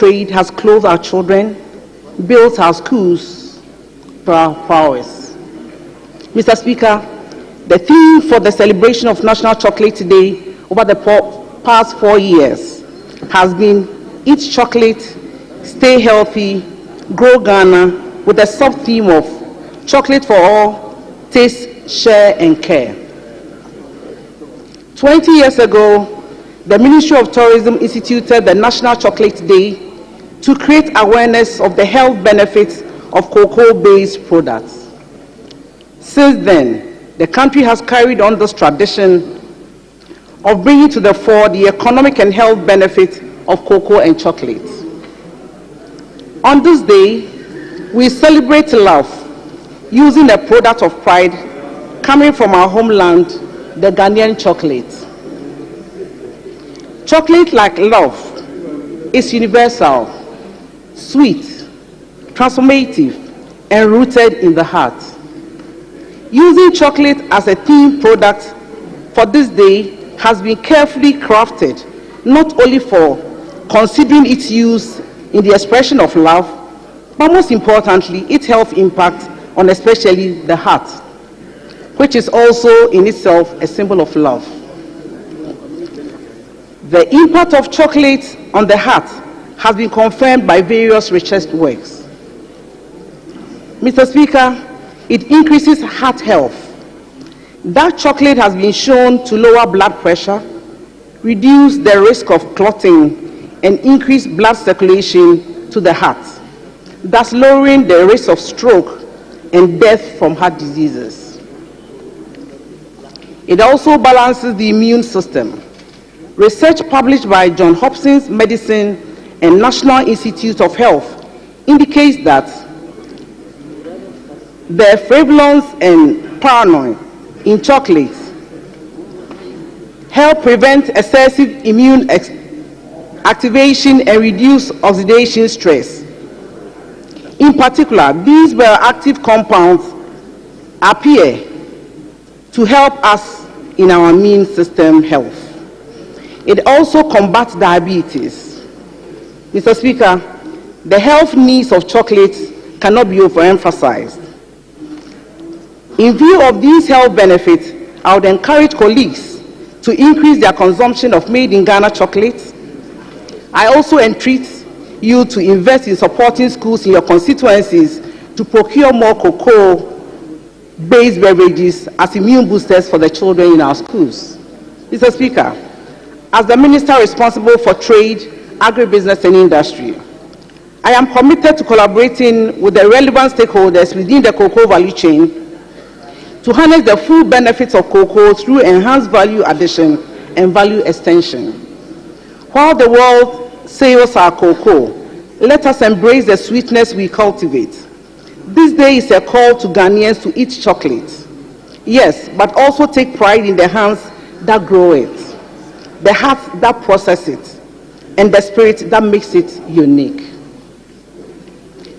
trade has clothed our children, built our schools for our prowess. Mr. Speaker, the theme for the celebration of National Chocolate Day over the past 4 years has been Eat Chocolate, Stay Healthy, Grow Ghana, with the sub-theme of Chocolate for All, Taste, Share and Care. 20 years ago, the Ministry of Tourism instituted the National Chocolate Day to create awareness of the health benefits of cocoa-based products. Since then, the country has carried on this tradition of bringing to the fore the economic and health benefits of cocoa and chocolate. On this day, we celebrate love using a product of pride coming from our homeland, the Ghanaian chocolate. Chocolate, like love, is universal, sweet, transformative, and rooted in the heart. Using chocolate as a theme product for this day has been carefully crafted, not only for considering its use in the expression of love, but most importantly, its health impact on especially the heart, which is also in itself a symbol of love. The impact of chocolate on the heart has been confirmed by various research works. Mr. Speaker, it increases heart health. Dark chocolate has been shown to lower blood pressure, reduce the risk of clotting, and increase blood circulation to the heart, thus lowering the risk of stroke and death from heart diseases. It also balances the immune system. Research published by Johns Hopkins Medicine and National Institute of Health indicates that the flavanols and panoin in chocolate help prevent excessive immune activation and reduce oxidation stress. In particular, these bioactive compounds appear to help us in our immune system health. It also combats diabetes. Mr. Speaker, the health needs of chocolate cannot be overemphasized. In view of these health benefits, I would encourage colleagues to increase their consumption of made-in-Ghana chocolate. I also entreat you to invest in supporting schools in your constituencies to procure more cocoa-based beverages as immune boosters for the children in our schools. Mr. Speaker, as the Minister responsible for trade, agribusiness and industry, I am committed to collaborating with the relevant stakeholders within the cocoa value chain to harness the full benefits of cocoa through enhanced value addition and value extension. While the world sails our cocoa, let us embrace the sweetness we cultivate. This day is a call to Ghanaians to eat chocolate. Yes, but also take pride in the hands that grow it, the heart that processes it, and the spirit that makes it unique.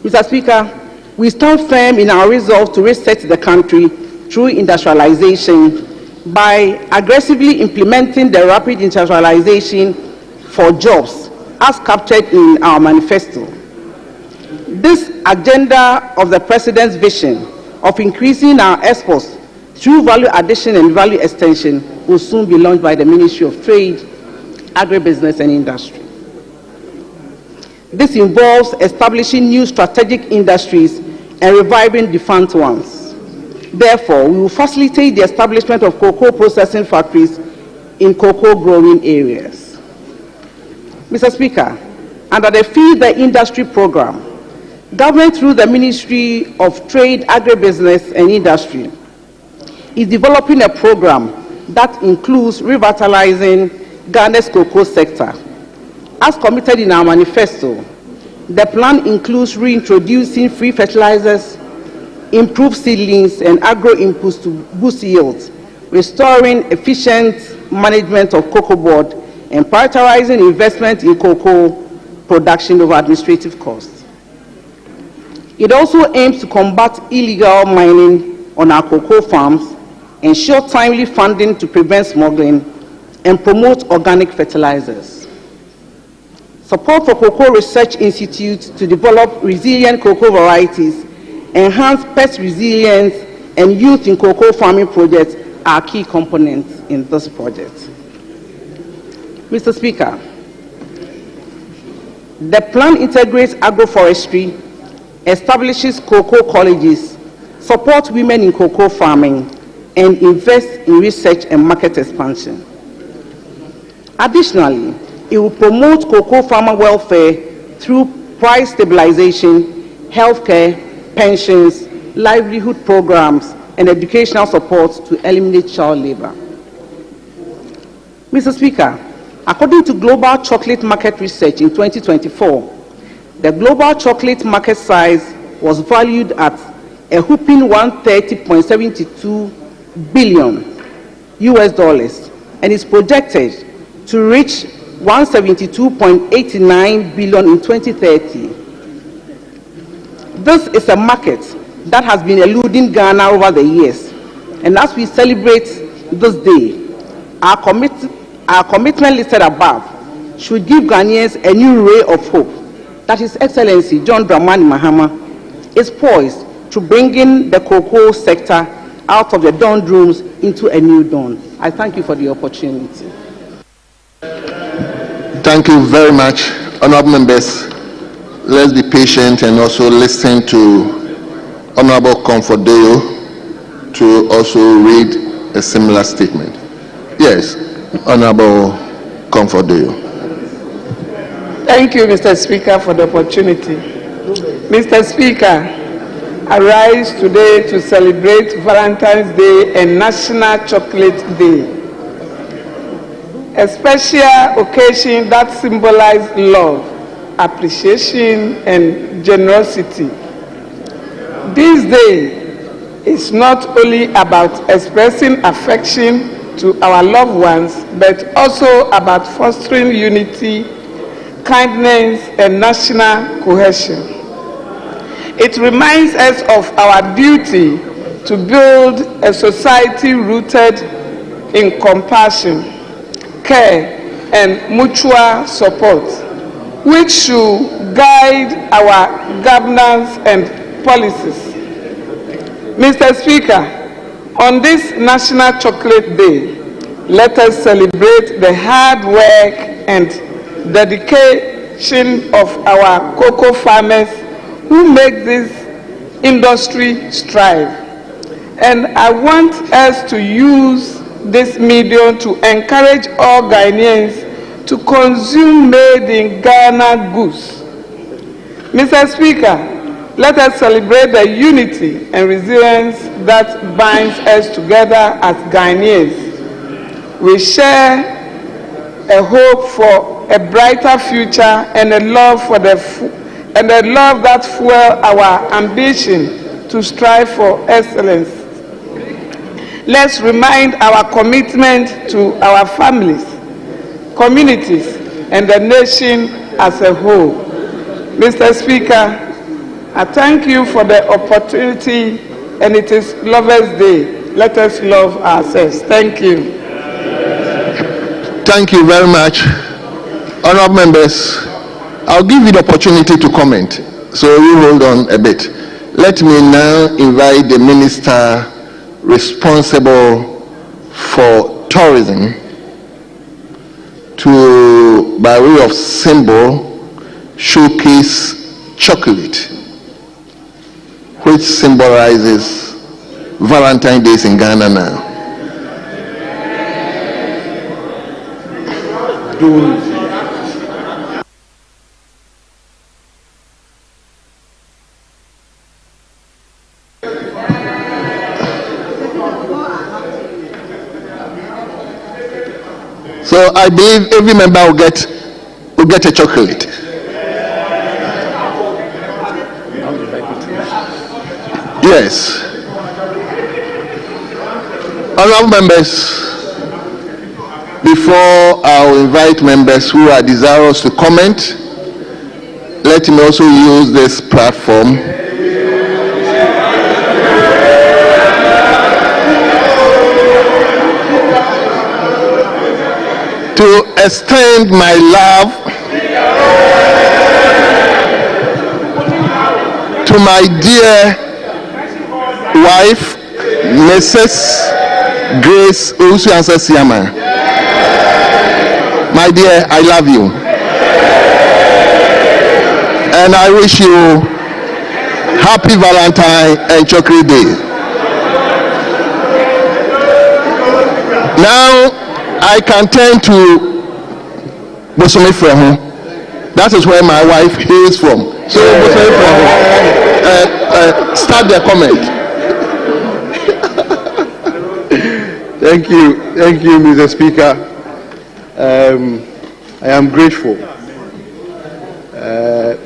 Mr. Speaker, we stand firm in our resolve to reset the country through industrialization by aggressively implementing the rapid industrialization for jobs as captured in our manifesto. This agenda of the President's vision of increasing our exports through value addition and value extension will soon be launched by the Ministry of Trade, Agribusiness and Industry. This involves establishing new strategic industries and reviving defunct ones. Therefore, we will facilitate the establishment of cocoa processing factories in cocoa growing areas. Mr. Speaker, under the Feed the Industry program, government through the Ministry of Trade, Agribusiness and Industry is developing a program that includes revitalizing Ghana's cocoa sector. As committed in our manifesto, the plan includes reintroducing free fertilizers, improved seedlings and agro-inputs to boost yields, restoring efficient management of cocoa board, and prioritizing investment in cocoa production over administrative costs. It also aims to combat illegal mining on our cocoa farms, ensure timely funding to prevent smuggling, and promote organic fertilizers. support for Cocoa Research Institute to develop resilient cocoa varieties, enhance pest resilience, and youth in cocoa farming projects are key components in this project. Mr. Speaker, the plan integrates agroforestry, establishes cocoa colleges, supports women in cocoa farming, and invests in research and market expansion. Additionally, it will promote cocoa farmer welfare through price stabilization, healthcare, pensions, livelihood programs, and educational support to eliminate child labor. Mr. Speaker, according to Global Chocolate Market Research in 2024, the global chocolate market size was valued at a whopping $130.72 billion and is projected to reach $172.89 billion in 2030. This is a market that has been eluding Ghana over the years, and as we celebrate this day, our commitment listed above should give Ghanaians a new ray of hope that His Excellency John Dramani Mahama is poised to bring in the cocoa sector out of the doldrums into a new dawn. I thank you for the opportunity. Thank you very much. Honorable members, let's be patient and also listen to Honorable Comfort Deo to also read a similar statement. Yes, Honorable Comfort Deo. Thank you, Mr. Speaker, for the opportunity. Mr. Speaker, I rise today to celebrate Valentine's Day and National Chocolate Day, a special occasion that symbolizes love, appreciation, and generosity. This day is not only about expressing affection to our loved ones, but also about fostering unity, kindness, and national cohesion. It reminds us of our duty to build a society rooted in compassion, care, and mutual support, which should guide our governance and policies. Mr. Speaker, on this National Chocolate Day, let us celebrate the hard work and dedication of our cocoa farmers who make this industry strive. And I want us to use this medium to encourage all Ghanaians to consume made in Ghana goods. Mr. Speaker, let us celebrate the unity and resilience that binds us together as Ghanaians. We share a hope for a brighter future and a love for that fuels our ambition to strive for excellence. Let's remind our commitment to our families, communities, and the nation as a whole. Mr. Speaker, I thank you for the opportunity, and it is Lovers' Day. Let us love ourselves. Thank you. Thank you very much. Honorable members, I'll give you the opportunity to comment, so you hold on a bit. Let me now invite the Minister responsible for tourism to, by way of symbol, showcase chocolate, which symbolizes Valentine's Day in Ghana now. So I believe every member will get a chocolate. Yes. Honorable members, before I'll invite members who are desirous to comment, let me also use this platform to extend my love To my dear wife, Mrs. Grace Owusu-Ansah-Siama, my dear, I love you. And I wish you happy Valentine and Chocolate Day. Now I can turn to Bosome Frehu. That is where my wife hails from. So Bosome Frehu, start the comment. Thank you, Mr. Speaker. I am grateful.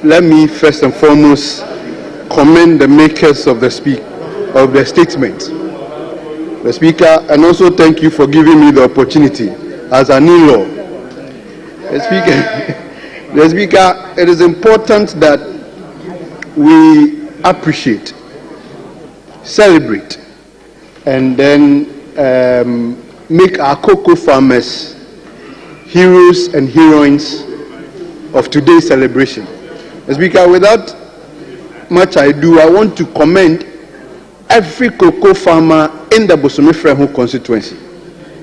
Let me first and foremost commend the makers of the statement, the Speaker, and also thank you for giving me the opportunity as an in-law. The Speaker, it is important that we appreciate, celebrate, and then make our cocoa farmers heroes and heroines of today's celebration. The Speaker, without much ado, I want to commend every cocoa farmer in the Bosome Frehu constituency.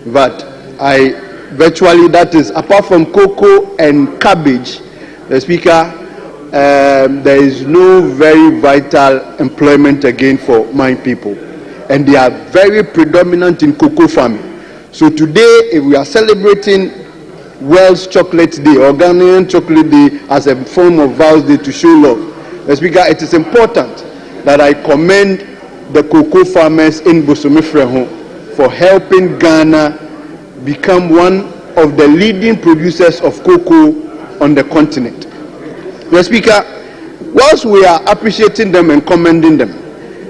But that is, apart from cocoa and cabbage, the Speaker, there is no very vital employment again for my people. And they are very predominant in cocoa farming. So today, if we are celebrating World's Chocolate Day or Ghanaian Chocolate Day as a form of Vows Day to show love, the Speaker, it is important that I commend the cocoa farmers in Bosome Frehu for helping Ghana become one of the leading producers of cocoa on the continent. The Speaker, whilst we are appreciating them and commending them,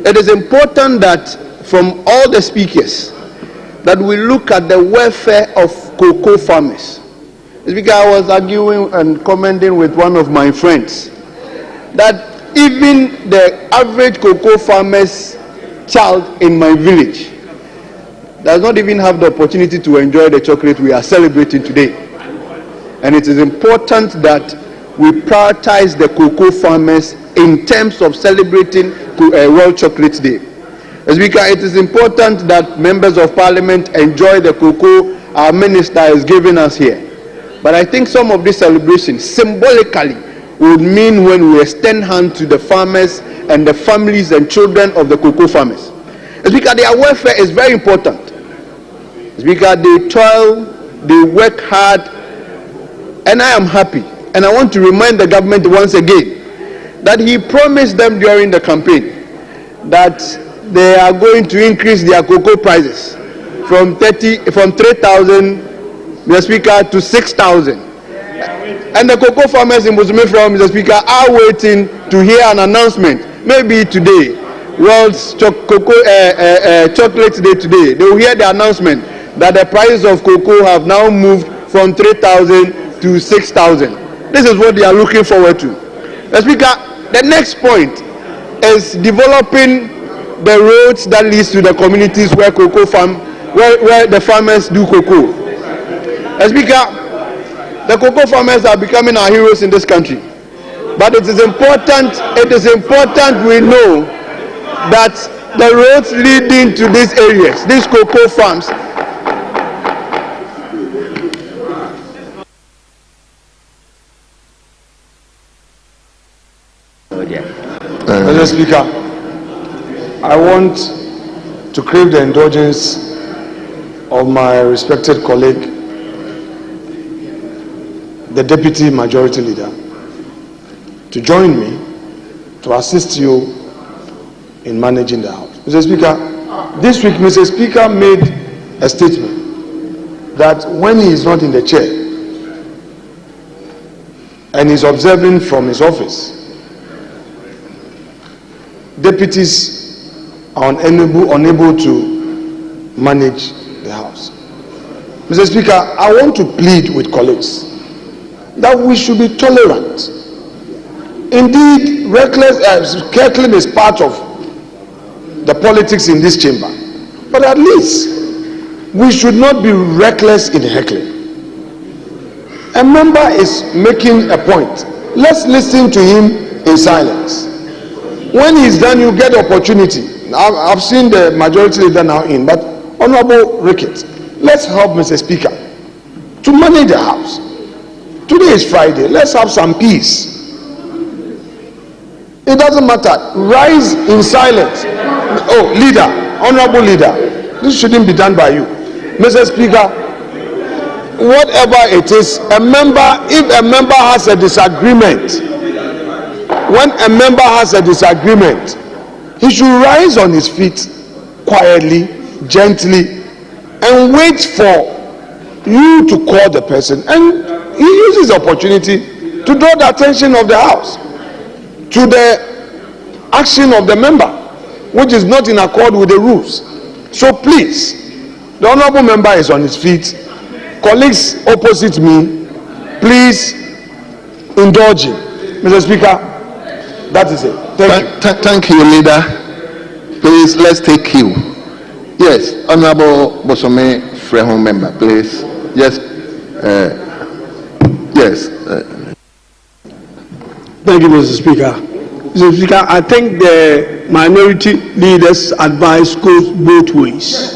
it is important that from all the speakers that we look at the welfare of cocoa farmers. Because I was arguing and commenting with one of my friends that even the average cocoa farmer's child in my village does not even have the opportunity to enjoy the chocolate we are celebrating today. And it is important that we prioritize the cocoa farmers in terms of celebrating World Chocolate Day. Speaker, it is important that members of parliament enjoy the cocoa our minister is giving us here. But I think some of these celebrations symbolically would mean when we extend hand to the farmers and the families and children of the cocoa farmers. Speaker, their welfare is very important. Speaker, they toil, they work hard, and I am happy. And I want to remind the government once again that he promised them during the campaign that they are going to increase their cocoa prices from 3,000, Mr. Speaker, to 6,000. And the cocoa farmers in Bosome Frehu, Mr. Speaker, are waiting to hear an announcement, maybe today, World's Chocolate Day today. They will hear the announcement that the prices of cocoa have now moved from 3,000 to 6,000. This is what they are looking forward to. Mr. Speaker, the next point is developing the roads that leads to the communities where cocoa where the farmers do cocoa. Speaker, the cocoa farmers are becoming our heroes in this country. But it is important we know that the roads leading to these areas, these cocoa farms, Mr. Speaker, I want to crave the indulgence of my respected colleague, the Deputy Majority Leader, to join me to assist you in managing the House. Mr. Speaker, this week Mr. Speaker made a statement that when he is not in the chair and is observing from his office, deputies are unable to manage the House. Mr. Speaker, I want to plead with colleagues that we should be tolerant. Indeed, cackling is part of the politics in this chamber. But at least we should not be reckless in heckling. A member is making a point. Let's listen to him in silence. When he's done, you get opportunity. I've seen the majority leader now in, but Honorable Ricketts, let's help Mr. Speaker to manage the House. Today is Friday. Let's have some peace. It doesn't matter. Rise in silence. Oh, leader, honorable leader, this shouldn't be done by you. Mr. Speaker, whatever it is, if a member has a disagreement, when a member has a disagreement, he should rise on his feet quietly, gently, and wait for you to call the person. And he uses the opportunity to draw the attention of the House to the action of the member, which is not in accord with the rules. So please, the honorable member is on his feet. Colleagues opposite me, please indulge him. Mr. Speaker, that is it. Thank you, leader. Please, let's take cue. Yes, Honorable Bosome Frehon member, please. Yes. Thank you, Mr. Speaker. Mr. Speaker, I think the minority leader's advice goes both ways.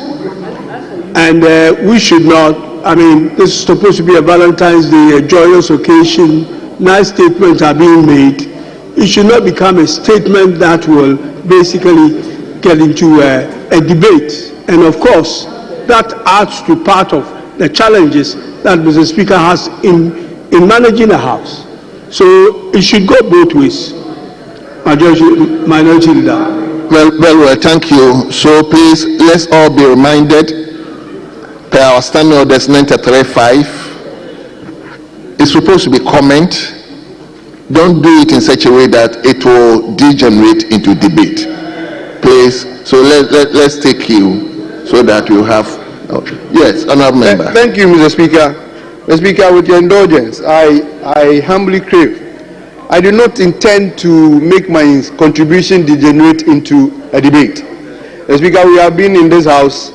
And we should not, this is supposed to be a Valentine's Day, a joyous occasion, nice statements are being made. It should not become a statement that will basically get into a debate. And of course, that adds to part of the challenges that Mr. Speaker has in managing the House. So it should go both ways. Minority leader. Well, thank you. So please, let's all be reminded, per our standing orders 935, it's supposed to be comment. Don't do it in such a way that it will degenerate into debate. Please, so let's take you so that you have. Yes, honorable member. Thank you, Mr. Speaker. Mr. Speaker, with your indulgence, I humbly crave. I do not intend to make my contribution degenerate into a debate. Mr. Speaker, we have been in this House,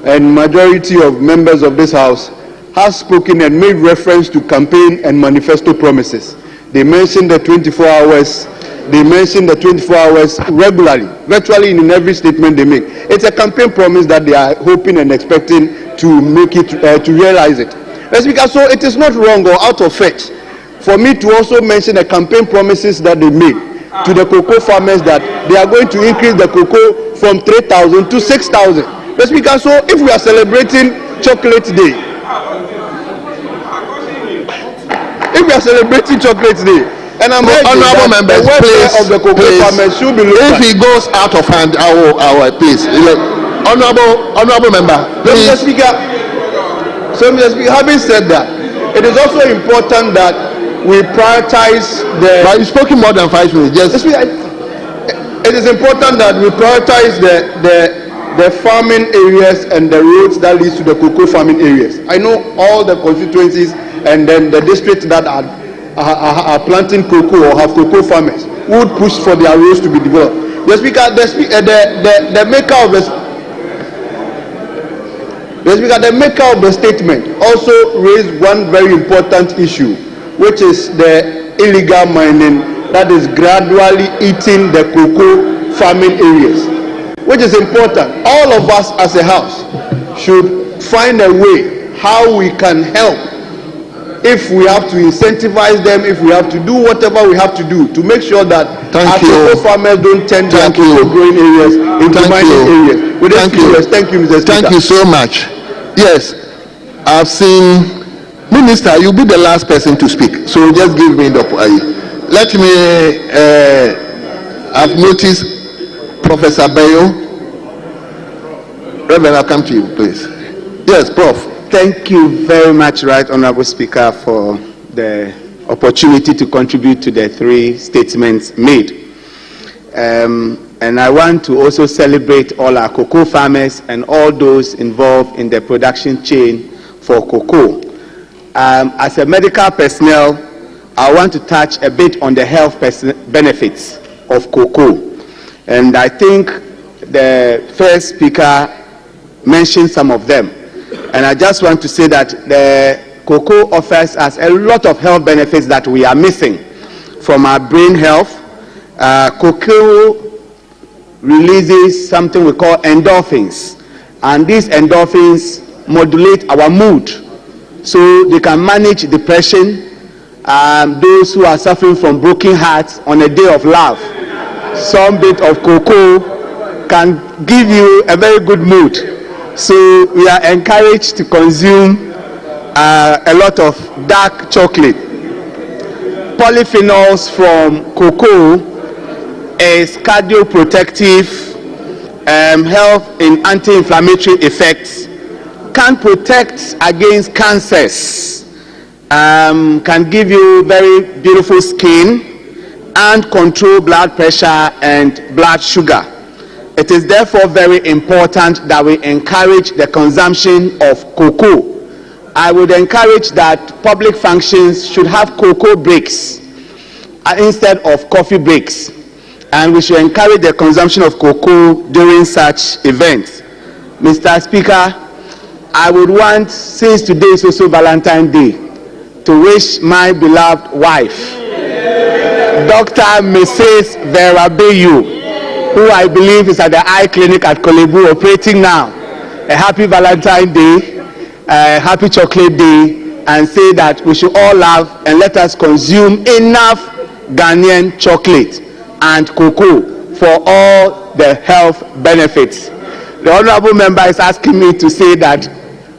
and majority of members of this House have spoken and made reference to campaign and manifesto promises. They mentioned the 24 hours. They mention the 24 hours regularly, virtually in every statement they make. It's a campaign promise that they are hoping and expecting to make it, to realize it. Mr. Speaker, so it is not wrong or out of fetch for me to also mention the campaign promises that they made to the cocoa farmers that they are going to increase the cocoa from 3,000 to 6,000. Mr. Speaker, so if we are celebrating Chocolate Day, and I'm honorable members, please, of the cocoa farmers should be looked if at. he goes out of hand, I will please. Honorable member, please. Mr. Speaker, having said that, it is also important that we prioritize the. But you've spoken more than 5 minutes. Just. It is important that we prioritize the farming areas and the roads that leads to the cocoa farming areas. I know all the constituencies and then the districts that are planting cocoa or have cocoa farmers would push for their roads to be developed. The speaker, the maker of the statement also raised one very important issue, which is the illegal mining that is gradually eating the cocoa farming areas, which is important. All of us as a House should find a way how we can help. If we have to incentivize them, if we have to do whatever we have to do to make sure that our cocoa farmers don't turn their cocoa growing areas into mining areas. Thank you, Mr. Speaker. Thank you so much. Yes, I've seen Minister. You'll be the last person to speak, so just give me the. Let me. I've noticed Professor Bayo. Reverend, I'll come to you, please. Yes, Prof. Thank you very much, Right Honorable Speaker, for the opportunity to contribute to the 3 statements made. And I want to also celebrate all our cocoa farmers and all those involved in the production chain for cocoa. As a medical personnel, I want to touch a bit on the health benefits of cocoa. And I think the first speaker mentioned some of them. And I just want to say that the cocoa offers us a lot of health benefits that we are missing, from our brain health, Cocoa releases something we call endorphins, and these endorphins modulate our mood, so they can manage depression. Those who are suffering from broken hearts on a day of love, some bit of cocoa can give you a very good mood. So we are encouraged to consume a lot of dark chocolate. Polyphenols from cocoa is cardioprotective, help in anti-inflammatory effects, can protect against cancers, can give you very beautiful skin, and control blood pressure and blood sugar. It is therefore very important that we encourage the consumption of cocoa. I would encourage that public functions should have cocoa breaks instead of coffee breaks, and we should encourage the consumption of cocoa during such events. Mr. Speaker, I would want, since today is also Valentine's Day, to wish my beloved wife, Dr. Mrs. Vera Bayu, who I believe is at the eye clinic at Kolebu operating now, a happy Valentine's Day, a happy chocolate day, and say that we should all love and let us consume enough Ghanaian chocolate and cocoa for all the health benefits. The honorable member is asking me to say that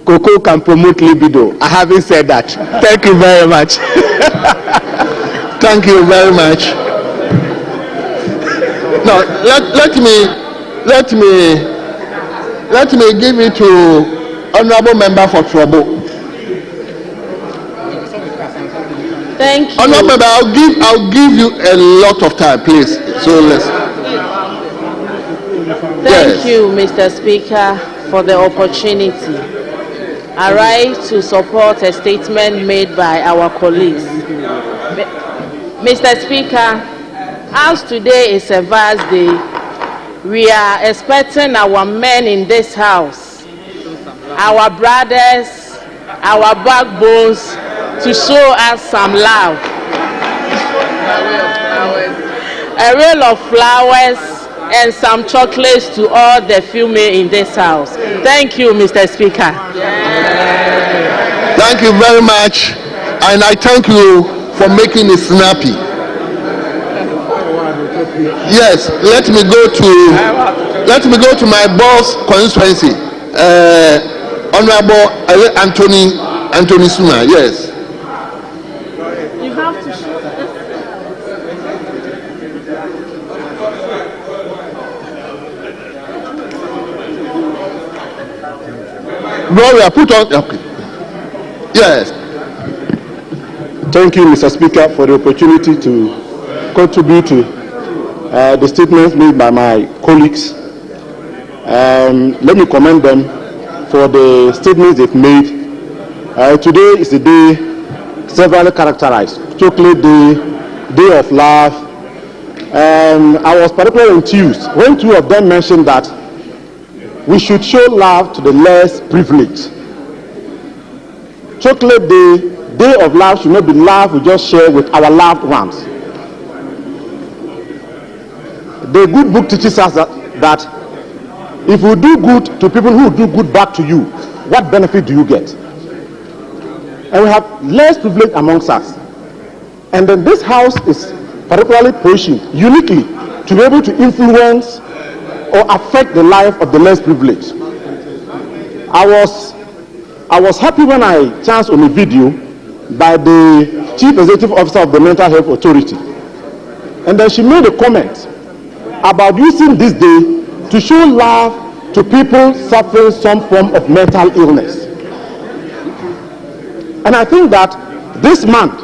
cocoa can promote libido. I haven't said that. Thank you very much. Thank you very much. Now, let me give it to honorable member for trouble. Thank you. Honorable member, I'll give you a lot of time, please. So let's. Thank you, Mr. Speaker, for the opportunity. I rise to support a statement made by our colleagues. Mr. Speaker, as today is a vast day, we are expecting our men in this house, our brothers, our backbones, to show us some love. A reel of flowers and some chocolates to all the female in this house. Thank you, Mr. Speaker. Thank you very much, and I thank you for making it snappy. Yes, let me go to my boss constituency, Honorable Anthony Suma. Yes. You have to show Gloria, put on. Okay. Yes. Thank you, Mr. Speaker, for the opportunity to contribute to the statements made by my colleagues. Let me commend them for the statements they've made. Today is the day severally characterized: Chocolate Day, Day of Love. I was particularly enthused when two of them mentioned that we should show love to the less privileged. Chocolate Day, Day of Love should not be love we just share with our loved ones. The good book teaches us that if we do good to people who do good back to you, what benefit do you get? And we have less privilege amongst us. And then this house is particularly positioned uniquely to be able to influence or affect the life of the less privileged. I was happy when I chanced on a video by the Chief Executive Officer of the Mental Health Authority. And then she made a comment about using this day to show love to people suffering some form of mental illness. And I think that this month,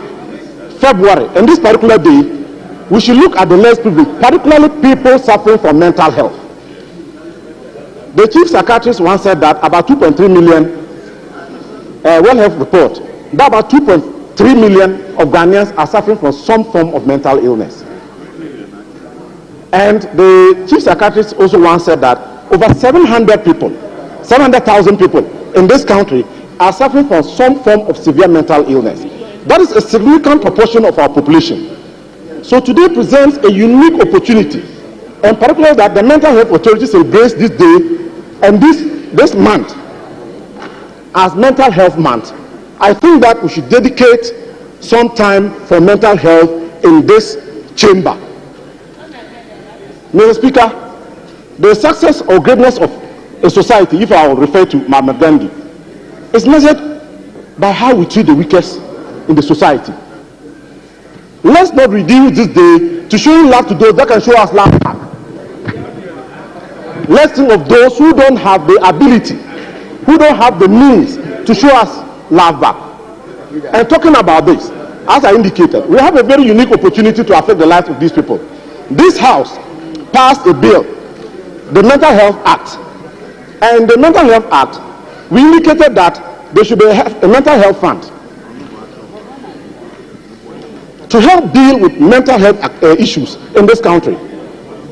February, and this particular day, we should look at the less privileged, particularly people suffering from mental health. The chief psychiatrist once said that about 2.3 million World Health Report, that about 2.3 million of Ghanaians are suffering from some form of mental illness. And the chief psychiatrist also once said that over 700,000 people in this country are suffering from some form of severe mental illness. That is a significant proportion of our population. So today presents a unique opportunity, and particularly that the mental health authorities embrace this day and this month as Mental Health Month. I think that we should dedicate some time for mental health in this chamber. Mr. Speaker, the success or greatness of a society, if I will refer to Mahatma Gandhi, is measured by how we treat the weakest in the society. Let's not reduce this day to showing love to those that can show us love back. Let's think of those who don't have the ability, who don't have the means to show us love back. And talking about this, as I indicated, we have a very unique opportunity to affect the lives of these people. This House passed a bill, the Mental Health Act. And the Mental Health Act, we indicated that there should be a mental health fund to help deal with mental health issues in this country.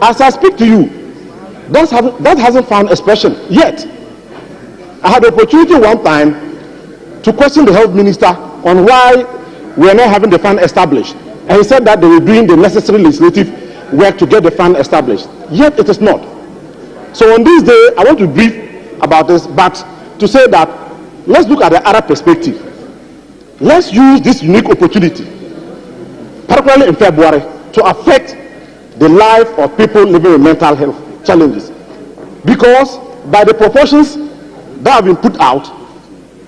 As I speak to you, that hasn't found expression yet. I had the opportunity one time to question the health minister on why we are not having the fund established. And he said that they were doing the necessary legislative work to get the fund established. Yet it is not. So on this day, I want to brief about this, but to say that let's look at the other perspective. Let's use this unique opportunity, particularly in February, to affect the life of people living with mental health challenges. Because by the proportions that have been put out,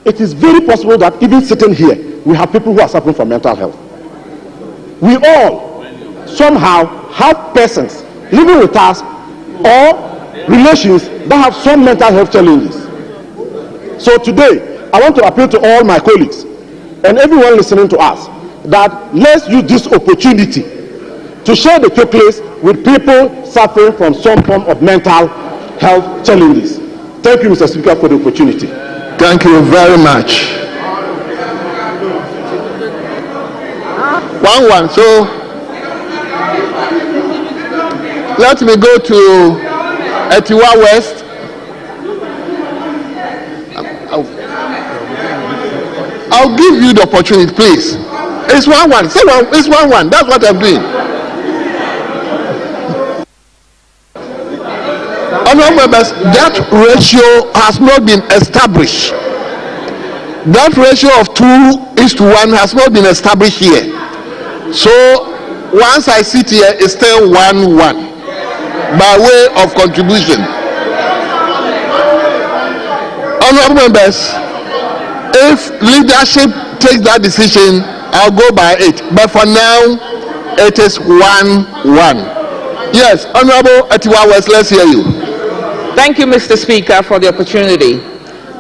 it is very possible that even sitting here, we have people who are suffering from mental health. We all somehow have persons living with us or relations that have some mental health challenges. So today, I want to appeal to all my colleagues and everyone listening to us that let's use this opportunity to share the chocolates with people suffering from some form of mental health challenges. Thank you, Mr. Speaker, for the opportunity. Thank you very much. So let me go to Etiwa West. I'll give you the opportunity, please. It's 1-1. Say one. It's 1-1. That's what I'm doing. Honourable members, that ratio has not been established. That ratio of 2:1 has not been established here. So once I sit here, it's still 1-1 by way of contribution. Honourable members, if leadership takes that decision, I'll go by it. But for now, it is 1-1. Yes, Honourable Etiwa West, let's hear you. Thank you, Mr. Speaker, for the opportunity.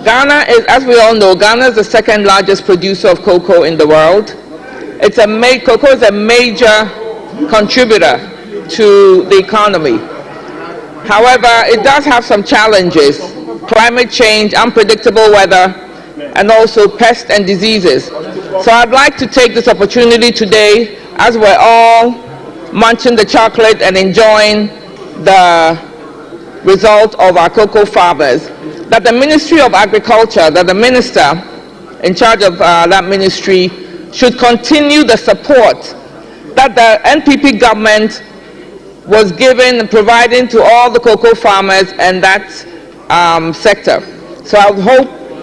Ghana is, as we all know, Ghana is the second largest producer of cocoa in the world. Cocoa is a major contributor to the economy. However, it does have some challenges: climate change, unpredictable weather, and also pests and diseases. So I'd like to take this opportunity today, as we're all munching the chocolate and enjoying the result of our cocoa farmers, that the Ministry of Agriculture, that the minister in charge of that ministry should continue the support that the NPP government was giving and providing to all the cocoa farmers and that sector. So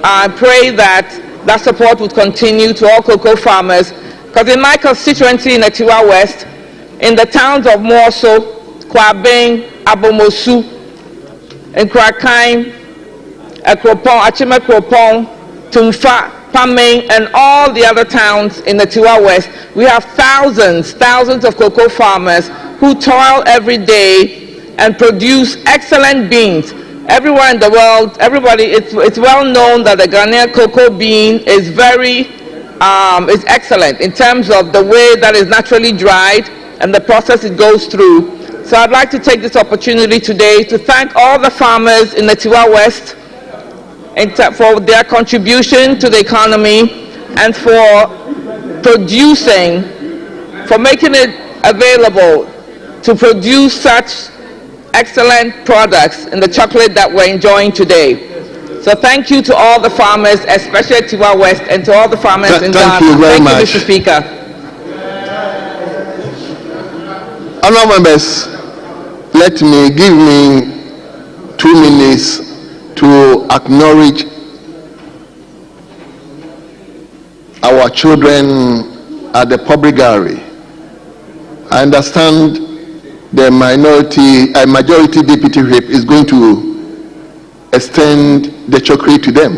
I pray that that support would continue to all cocoa farmers, because in my constituency in Etiwa West, in the towns of Morso, Kwabeng, Abomosu, Nkrakai, Ekropong, Achimekropong, Tumfa, Pameng, and all the other towns in the Etiwa West, we have thousands of cocoa farmers who toil every day and produce excellent beans. Everywhere in the world, it's well known that the Ghanaian cocoa bean is is excellent in terms of the way that is naturally dried and the process it goes through. So I'd like to take this opportunity today to thank all the farmers in the Etiwa West for their contribution to the economy and for making it available to produce such excellent products in the chocolate that we're enjoying today. So thank you to all the farmers, especially at Etiwa West, and to all the farmers in Ghana. Thank you very much. Thank you, Mr. Speaker. Honourable members, give me 2 minutes to acknowledge our children at the public gallery. I understand the majority deputy whip is going to extend the chocolate to them.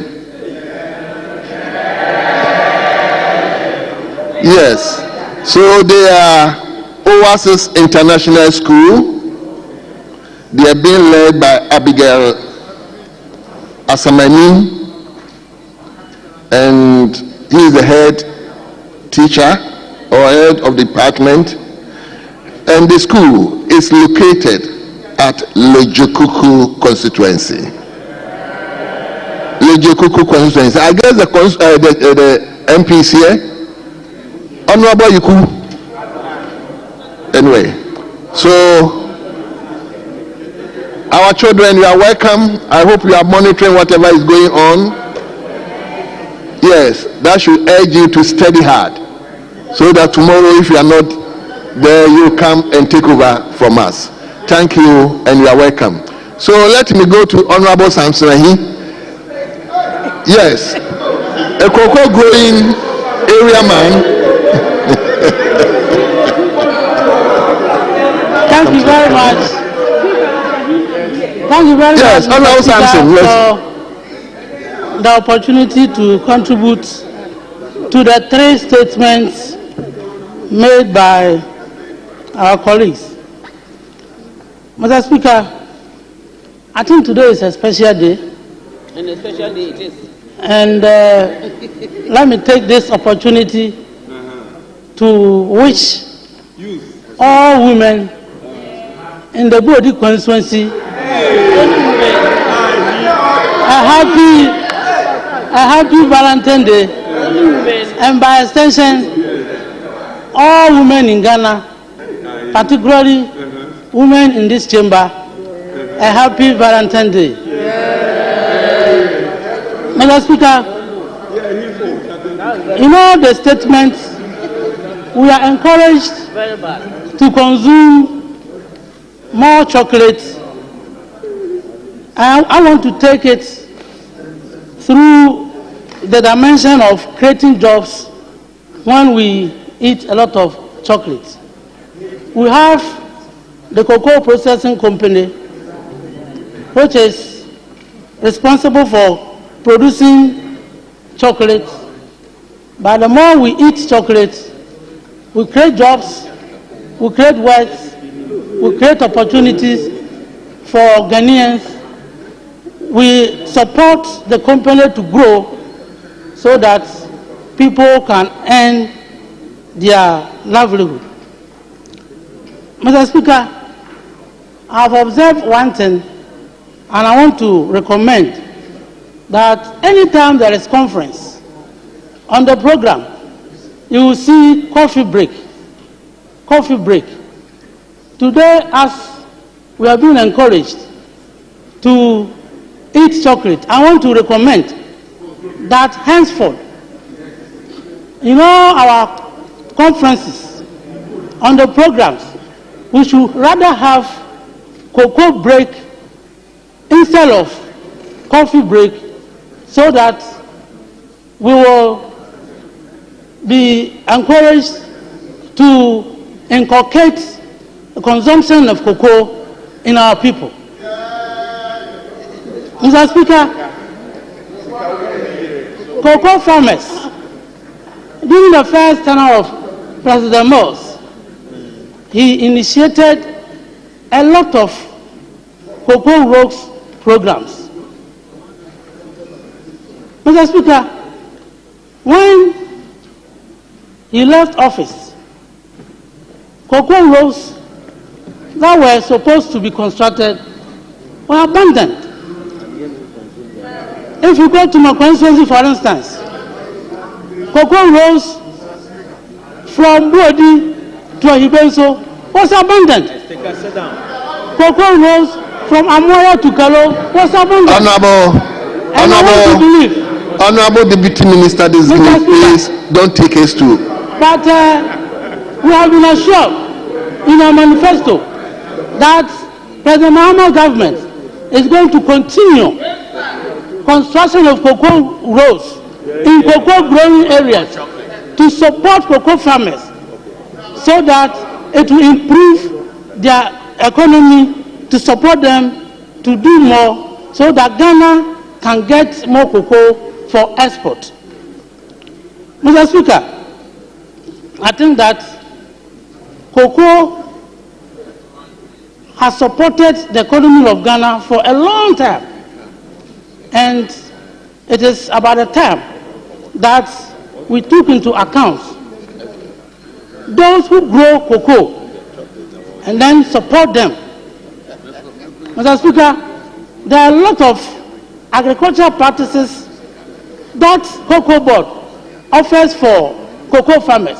Yes, so they are Oasis International School. They are being led by Abigail Asamani, and he is the head teacher or head of the department. And the school is located at Lejekuku constituency. Lejekuku constituency. I guess the MPs here. Honorable Yuku. Anyway, so our children, you are welcome. I hope you are monitoring whatever is going on. Yes, that should urge you to study hard, so that tomorrow, if you are not there, you come and take over from us. Thank you, and you are welcome. So let me go to Honorable Samson Ahi. Yes, a cocoa growing area man. Thank you very much. Thank you very much, Honorable Samson, for the opportunity to contribute to the 3 statements made by our colleagues. Mr. Speaker, I think today is a special day. And a special day it is. And let me take this opportunity to wish all women in the Bodi constituency a happy Valentine's Day, and by extension, all women in Ghana, particularly women in this chamber, a happy Valentine's Day. Mr. Speaker, in all the statements, we are encouraged to consume more chocolate. I want to take it through the dimension of creating jobs when we eat a lot of chocolate. We have the cocoa processing company, which is responsible for producing chocolate. But the more we eat chocolate, we create jobs, we create wealth, we create opportunities for Ghanaians. We support the company to grow so that people can earn their livelihood. Mr. Speaker, I have observed one thing, and I want to recommend that anytime there is conference on the program, you will see coffee break. Coffee break. Today, as we have been encouraged to eat chocolate, I want to recommend that henceforth, in all our conferences, on the programs, we should rather have cocoa break instead of coffee break, so that we will be encouraged to inculcate the consumption of cocoa in our people. Mr. Speaker, cocoa farmers, during the first tenure of President Mills, he initiated a lot of cocoa works programs. Mr. Speaker, when he left office, cocoa rows that were supposed to be constructed were abandoned. If you go to my constituency, for instance, cocoa rows from Bodi to Ahibenso was abandoned. Cocoa rows from Amoya to Kalo was abandoned. Honorable Deputy Minister, please don't take us to. But we have been assured in our manifesto that President Mahama government is going to continue construction of cocoa rows in cocoa growing areas to support cocoa farmers so that it will improve their economy, to support them to do more so that Ghana can get more cocoa for export. Mr. Speaker, I think that cocoa has supported the economy of Ghana for a long time, and it is about the time that we took into account those who grow cocoa and then support them. Mr. Speaker, there are a lot of agricultural practices that Cocoa Board offers for cocoa farmers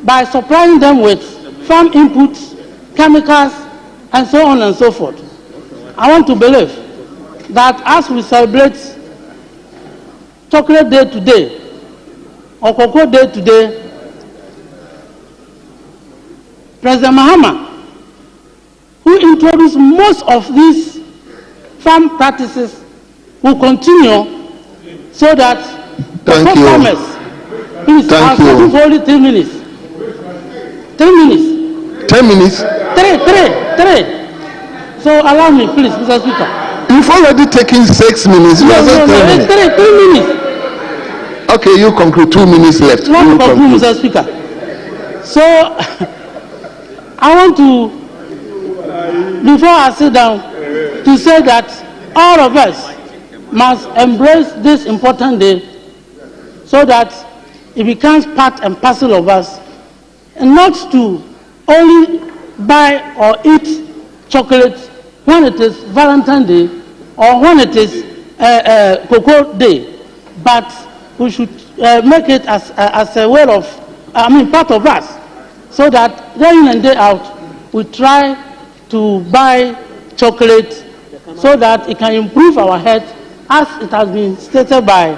by supplying them with farm inputs, chemicals, and so on and so forth. I want to believe that as we celebrate Chocolate Day today, or Cocoa Day today, President Mahama, who introduced most of these farm practices, will continue so that cocoa farmers, please, I'll start for only 3 minutes. 3 minutes. 10 minutes? Three. So allow me, please, Mr. Speaker. You've already taken 6 minutes. No, it's 3 minutes. Okay, you conclude. 2 minutes left. Not conclude, Mr. Speaker. So, I want to, before I sit down, to say that all of us must embrace this important day so that it becomes part and parcel of us, and not to only buy or eat chocolate when it is Valentine's Day or when it is Cocoa Day, but we should make it as a way of, part of us, so that day in and day out we try to buy chocolate so that it can improve our health, as it has been stated by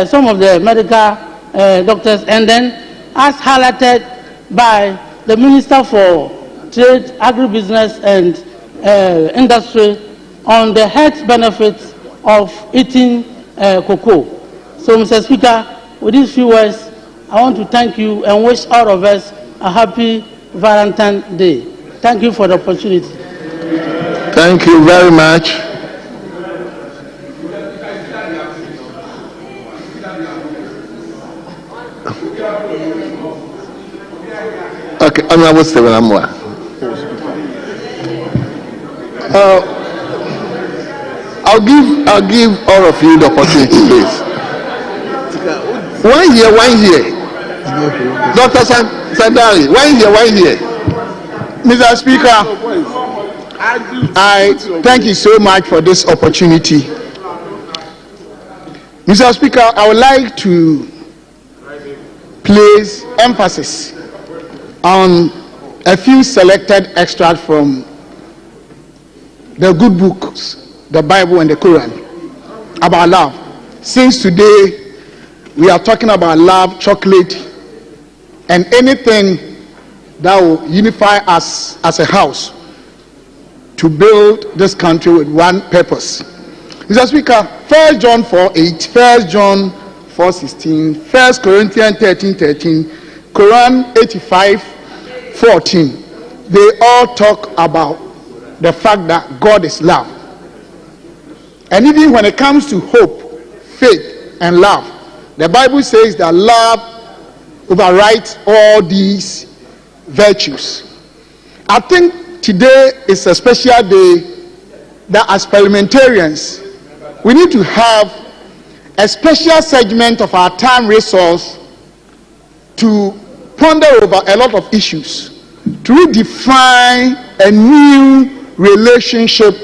some of the medical doctors, and then as highlighted by the Minister for Trade, Agribusiness and Industry on the health benefits of eating cocoa. So, Mr. Speaker, with these few words, I want to thank you and wish all of us a happy Valentine's Day. Thank you for the opportunity. Thank you very much. Okay, Honorable Stephen Amwa. I'll give all of you the opportunity, please. One here. Dr. Sandari, one here. Mr. Speaker, I thank you so much for this opportunity. Mr. Speaker, I would like to place emphasis on a few selected extracts from the good books, the Bible and the Quran, about love. Since today we are talking about love, chocolate, and anything that will unify us as a house to build this country with one purpose. Mr. Speaker, 1 John 4:8, 1 John 4:16, 1 Corinthians 13:13, Quran 85:14, they all talk about the fact that God is love. And even when it comes to hope, faith, and love, the Bible says that love overrides all these virtues. I think today is a special day that as parliamentarians, we need to have a special segment of our time resource to ponder over a lot of issues, to redefine a new relationship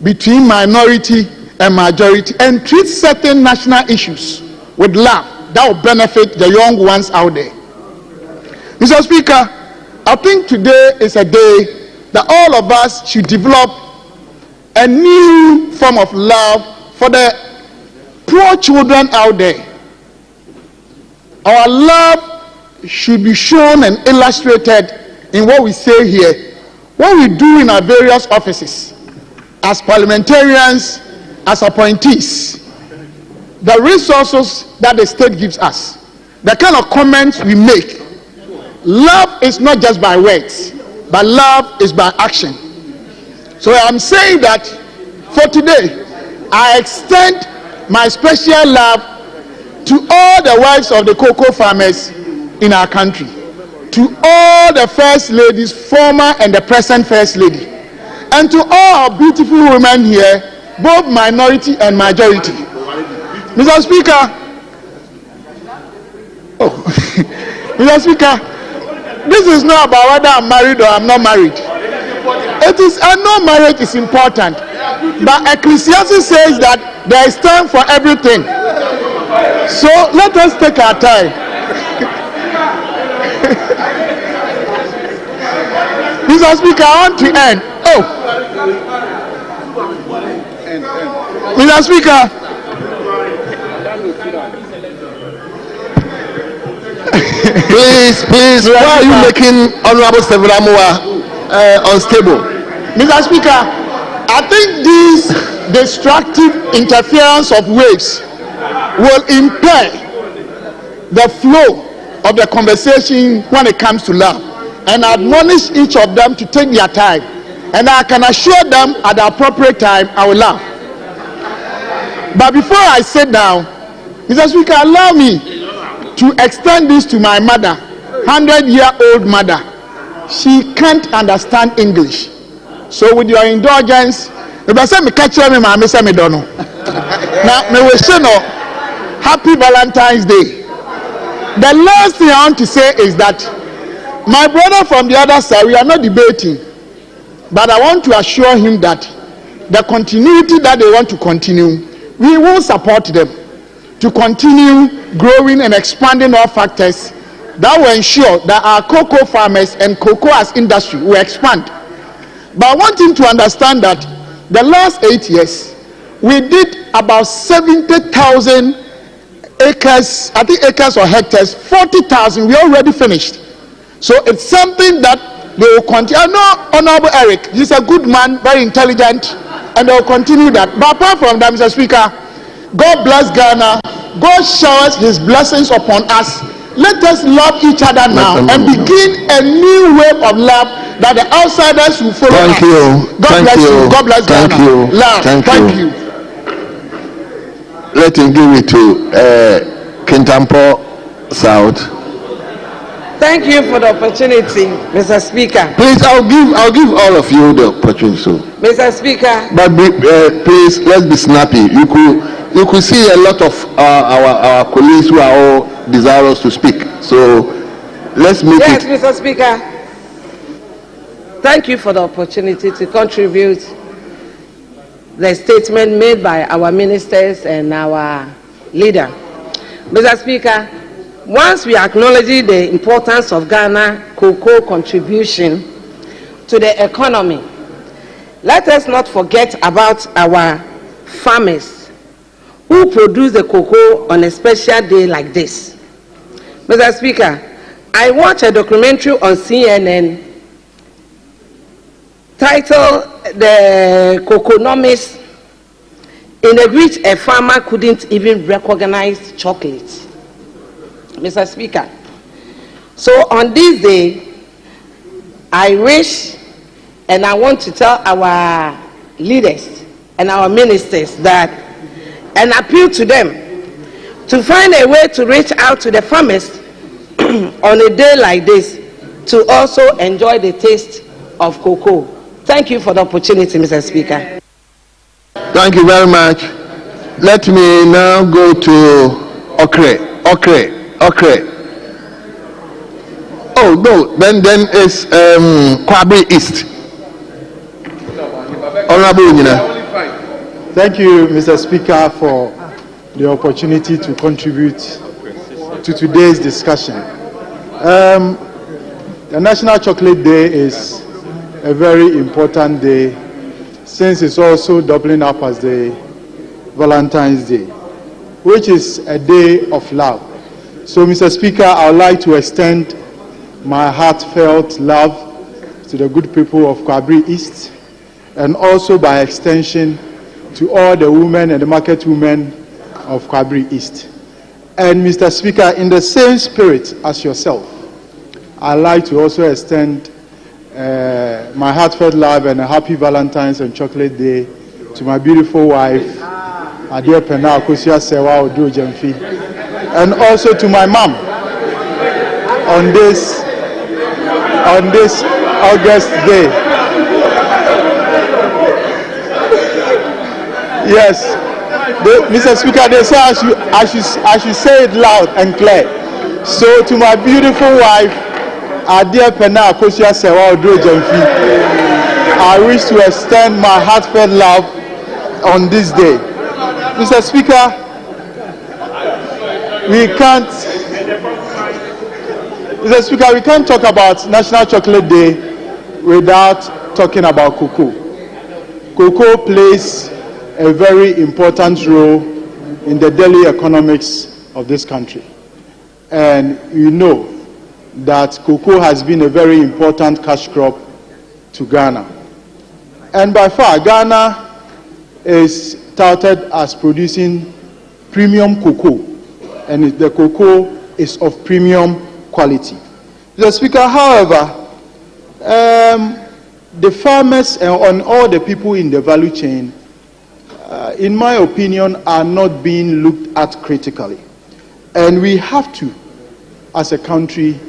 between minority and majority, and treat certain national issues with love that will benefit the young ones out there. Mr. Speaker, I think today is a day that all of us should develop a new form of love for the poor children out there. Our love should be shown and illustrated in what we say here, what we do in our various offices, as parliamentarians, as appointees, the resources that the state gives us, the kind of comments we make. Love is not just by words, but love is by action. So I'm saying that for today, I extend my special love to all the wives of the cocoa farmers in our country, to all the first ladies, former and the present first lady, and to all our beautiful women here, both minority and majority. Mr. Speaker, Mr. Speaker, this is not about whether I'm married or I'm not married. It is, I know marriage is important, but Ecclesiastes says that there is time for everything. So let us take our time. Mr. Speaker, I want to end. Mr. Speaker, please, why are you making Honorable Stephen Amoah unstable? Mr. Speaker, I think this destructive interference of waves will impair the flow of the conversation when it comes to love, and admonish each of them to take their time, and I can assure them at the appropriate time I will laugh. But before I sit down, Mr. Speaker, allow me to extend this to my mother, 100-year-old mother. She can't understand English, so with your indulgence, if I say me catch me, I say me don't know. Now me wish you know, happy Valentine's Day. The last thing I want to say is that my brother from the other side, we are not debating, but I want to assure him that the continuity that they want to continue, we will support them to continue growing and expanding all factors that will ensure that our cocoa farmers and cocoa as industry will expand. But I want him to understand that the last 8 years, we did about 70,000 acres, I think acres or hectares, 40,000, we already finished. So it's something that they will continue. I know Honorable Eric, he's a good man, very intelligent, and they will continue that. But apart from that, Mr. Speaker, God bless Ghana. God showers his blessings upon us. Let us love each other now and begin a new wave of love that the outsiders will follow us. Thank you. God bless you. God bless Ghana. Thank you. Love. Thank you. Let him give it to Kintampo South. Thank you for the opportunity, Mr. Speaker. Please, I'll give all of you the opportunity. So. Mr. Speaker. But please, let's be snappy. You could see a lot of our colleagues who are all desirous to speak. So let's make it. Yes, Mr. Speaker. Thank you for the opportunity to contribute the statement made by our ministers and our leader. Mr. Speaker, once we acknowledge the importance of Ghana cocoa contribution to the economy, let us not forget about our farmers who produce the cocoa on a special day like this. Mr. Speaker, I watched a documentary on CNN titled The Coconomics, in which a farmer couldn't even recognize chocolate. Mr. Speaker, so on this day, I wish and I want to tell our leaders and our ministers that, and appeal to them to find a way to reach out to the farmers on a day like this to also enjoy the taste of cocoa. Thank you for the opportunity, Mr. Speaker. Thank you very much. Let me now go to Okre. Oh no, then it's Kwabri East. Honorable Unina. Thank you, Mr. Speaker, for the opportunity to contribute to today's discussion. The National Chocolate Day is a very important day, since it's also doubling up as the Valentine's Day, which is a day of love. So, Mr. Speaker, I would like to extend my heartfelt love to the good people of Kwabri East, and also by extension to all the women and the market women of Kwabri East. And Mr. Speaker, in the same spirit as yourself, I'd like to also extend my heartfelt love and a happy Valentine's and Chocolate Day to my beautiful wife, Adia Pena Akosia Sewa Odo Jemfi, and also to my mom on this August day. Yes, Mr. Speaker, they say I should say it loud and clear. So to my beautiful wife, Adia Pena Akosia Sewa Odo Jemfi, I wish to extend my heartfelt love on this day. Mr. Speaker, we can't talk about National Chocolate Day without talking about cocoa. Cocoa plays a very important role in the daily economics of this country. And you know that cocoa has been a very important cash crop to Ghana. And by far, Ghana is touted as producing premium cocoa, and the cocoa is of premium quality. Mr. Speaker, however, the farmers and all the people in the value chain, in my opinion, are not being looked at critically. And we have to, as a country,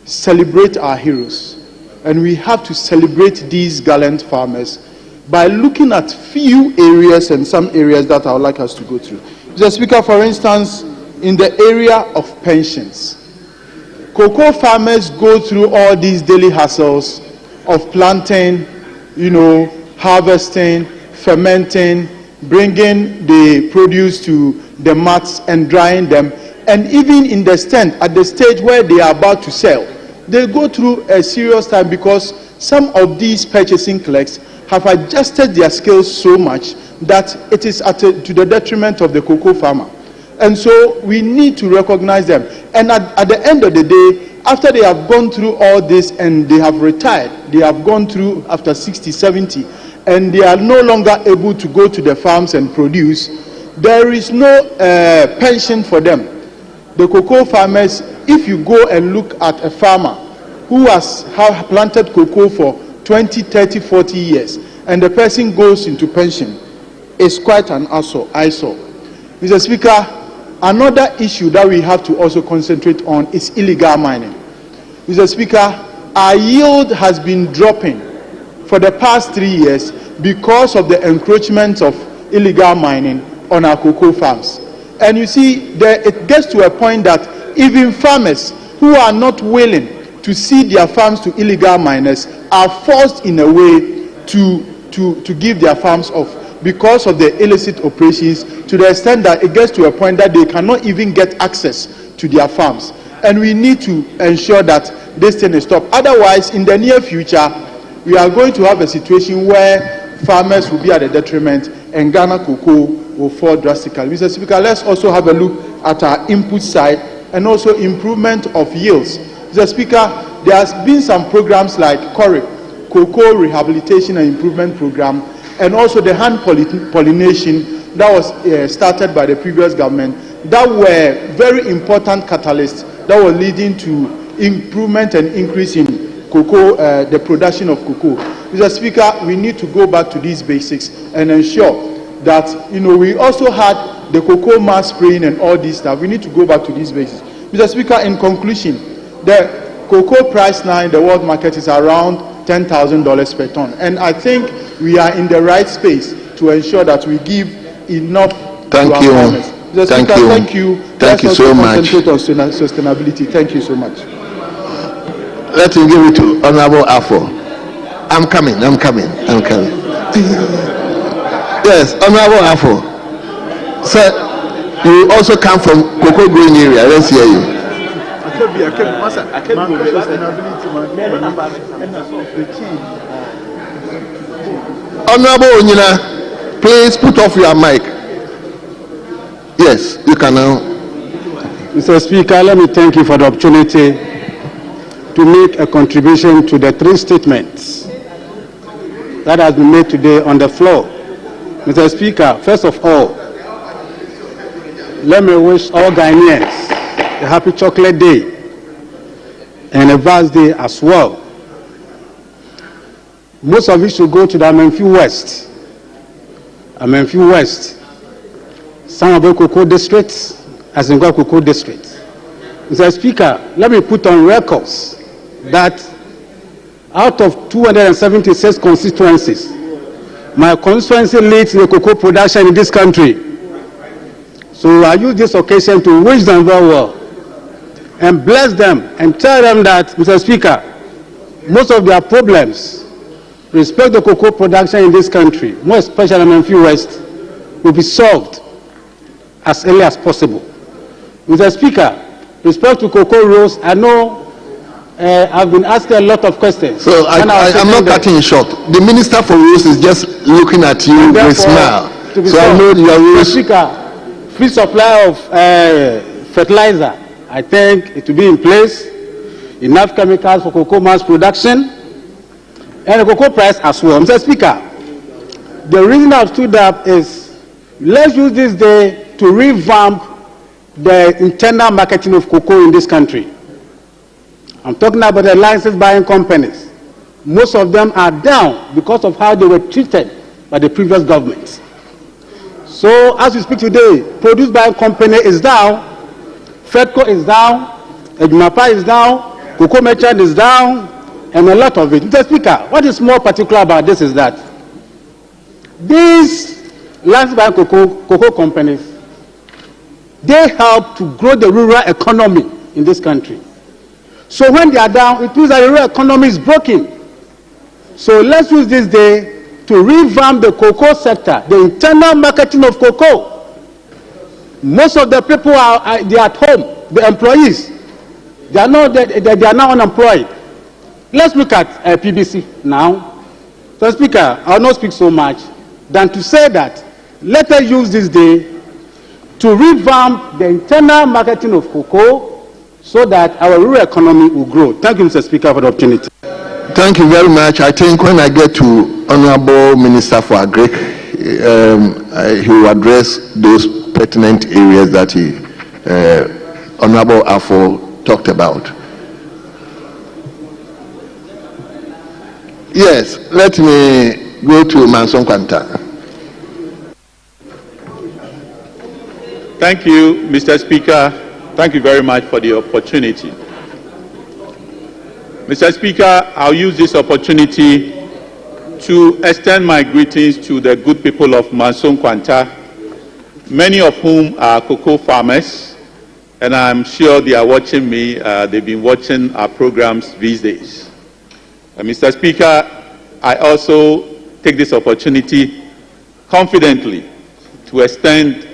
celebrate our heroes. And we have to celebrate these gallant farmers by looking at few areas and some areas that I would like us to go through. Mr. Speaker, for instance, in the area of pensions, cocoa farmers go through all these daily hassles of planting, harvesting, fermenting, bringing the produce to the mats and drying them, and even in the stand, at the stage where they are about to sell, they go through a serious time because some of these purchasing clerks have adjusted their skills so much that it is to the detriment of the cocoa farmer. And so we need to recognize them. And at the end of the day, after they have gone through all this and they have retired, they have gone through after 60, 70, and they are no longer able to go to the farms and produce, there is no pension for them. The cocoa farmers, if you go and look at a farmer who has planted cocoa for 20, 30, 40 years, and the person goes into pension, it's quite an eyesore. Mr. Speaker, another issue that we have to also concentrate on is illegal mining. Mr. Speaker, our yield has been dropping for the past 3 years because of the encroachment of illegal mining on our cocoa farms. And you see, it gets to a point that even farmers who are not willing to cede their farms to illegal miners are forced in a way to give their farms off because of the illicit operations, to the extent that it gets to a point that they cannot even get access to their farms. And we need to ensure that this thing is stopped. Otherwise, in the near future, we are going to have a situation where farmers will be at a detriment and Ghana cocoa will fall drastically. Mr. Speaker, let's also have a look at our input side and also improvement of yields. Mr. Speaker, there has been some programs like CORIP, Cocoa Rehabilitation and Improvement Program, and also the hand pollination that was started by the previous government, that were very important catalysts that were leading to improvement and increase in cocoa, the production of cocoa. Mr. Speaker, we need to go back to these basics and ensure that, we also had the cocoa mass spraying and all this stuff. We need to go back to these basics. Mr. Speaker, in conclusion, the cocoa price now in the world market is around $10,000 per ton. And I think we are in the right space to ensure that we give enough to our farmers. Mr. Speaker, thank you. Thank you so much. Concentrate on sustainability. Thank you so much. Let me give it to Honorable Afo. I'm coming. Yes, Honorable Afo. Sir, you also come from cocoa growing area. Let's hear you. Honorable Onyina, please put off your mic. Yes, you can now. Mr. Speaker, let me thank you for the opportunity to make a contribution to the three statements that has been made today on the floor. Mr. Speaker, first of all, let me wish all Ghanaians a happy Chocolate Day and a vast day as well. Most of you should go to the Amenfi West. Amenfi West, Sanabo Cocoa District, Azingwa Cocoa District. Mr. Speaker, let me put on records that out of 276 constituencies, my constituency leads in the cocoa production in this country. So I use this occasion to wish them very well and bless them and tell them that, Mr. Speaker, most of their problems respect the cocoa production in this country, more especially in Amenfi West, will be solved as early as possible. Mr. Speaker, respect to cocoa rows, I know I've been asking a lot of questions. So I'm not cutting it short. The Minister for Rules is just looking at you with a smile. So I know your rules. Mr. Speaker, free supply of fertilizer, I think it will be in place. Enough chemicals for cocoa mass production and the cocoa price as well. Mr. Speaker, the reason I've stood up is let's use this day to revamp the internal marketing of cocoa in this country. I'm talking about the license buying companies. Most of them are down because of how they were treated by the previous government. So as we speak today, produce buying company is down, FEDCO is down, Ejumapa is down, Cocoa Merchant is down, and a lot of it. Mr. Speaker, what is more particular about this is that these license buying cocoa companies, they help to grow the rural economy in this country. So when they are down, it means that the rural economy is broken. So let's use this day to revamp the cocoa sector, the internal marketing of cocoa. Most of the people they are at home, the employees, they are now unemployed. Let's look at PBC now. So Speaker, I will not speak so much than to say that let us use this day to revamp the internal marketing of cocoa so that our rural economy will grow. Thank you, Mr. Speaker, for the opportunity. Thank you very much. I think when I get to Honorable Minister for Agric, he will address those pertinent areas that Honorable Afo talked about. Yes, let me go to Manson Kwanta. Thank you, Mr. Speaker. Thank you very much for the opportunity. Mr. Speaker, I'll use this opportunity to extend my greetings to the good people of Manson Kwanta, many of whom are cocoa farmers, and I'm sure they are watching me. They've been watching our programs these days. Mr. Speaker, I also take this opportunity confidently to extend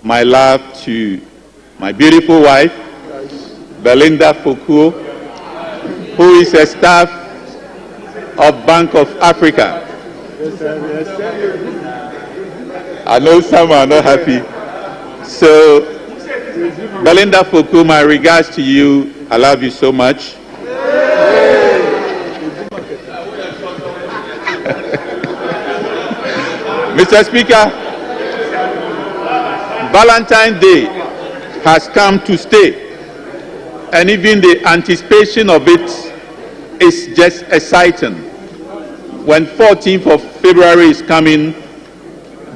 my love to my beautiful wife, Belinda Fokuo, who is a staff of Bank of Africa. I know some are not happy. So, Belinda Fokuo, my regards to you. I love you so much. Mr. Speaker, Valentine's Day has come to stay, and even the anticipation of it is just exciting. When 14th of February is coming,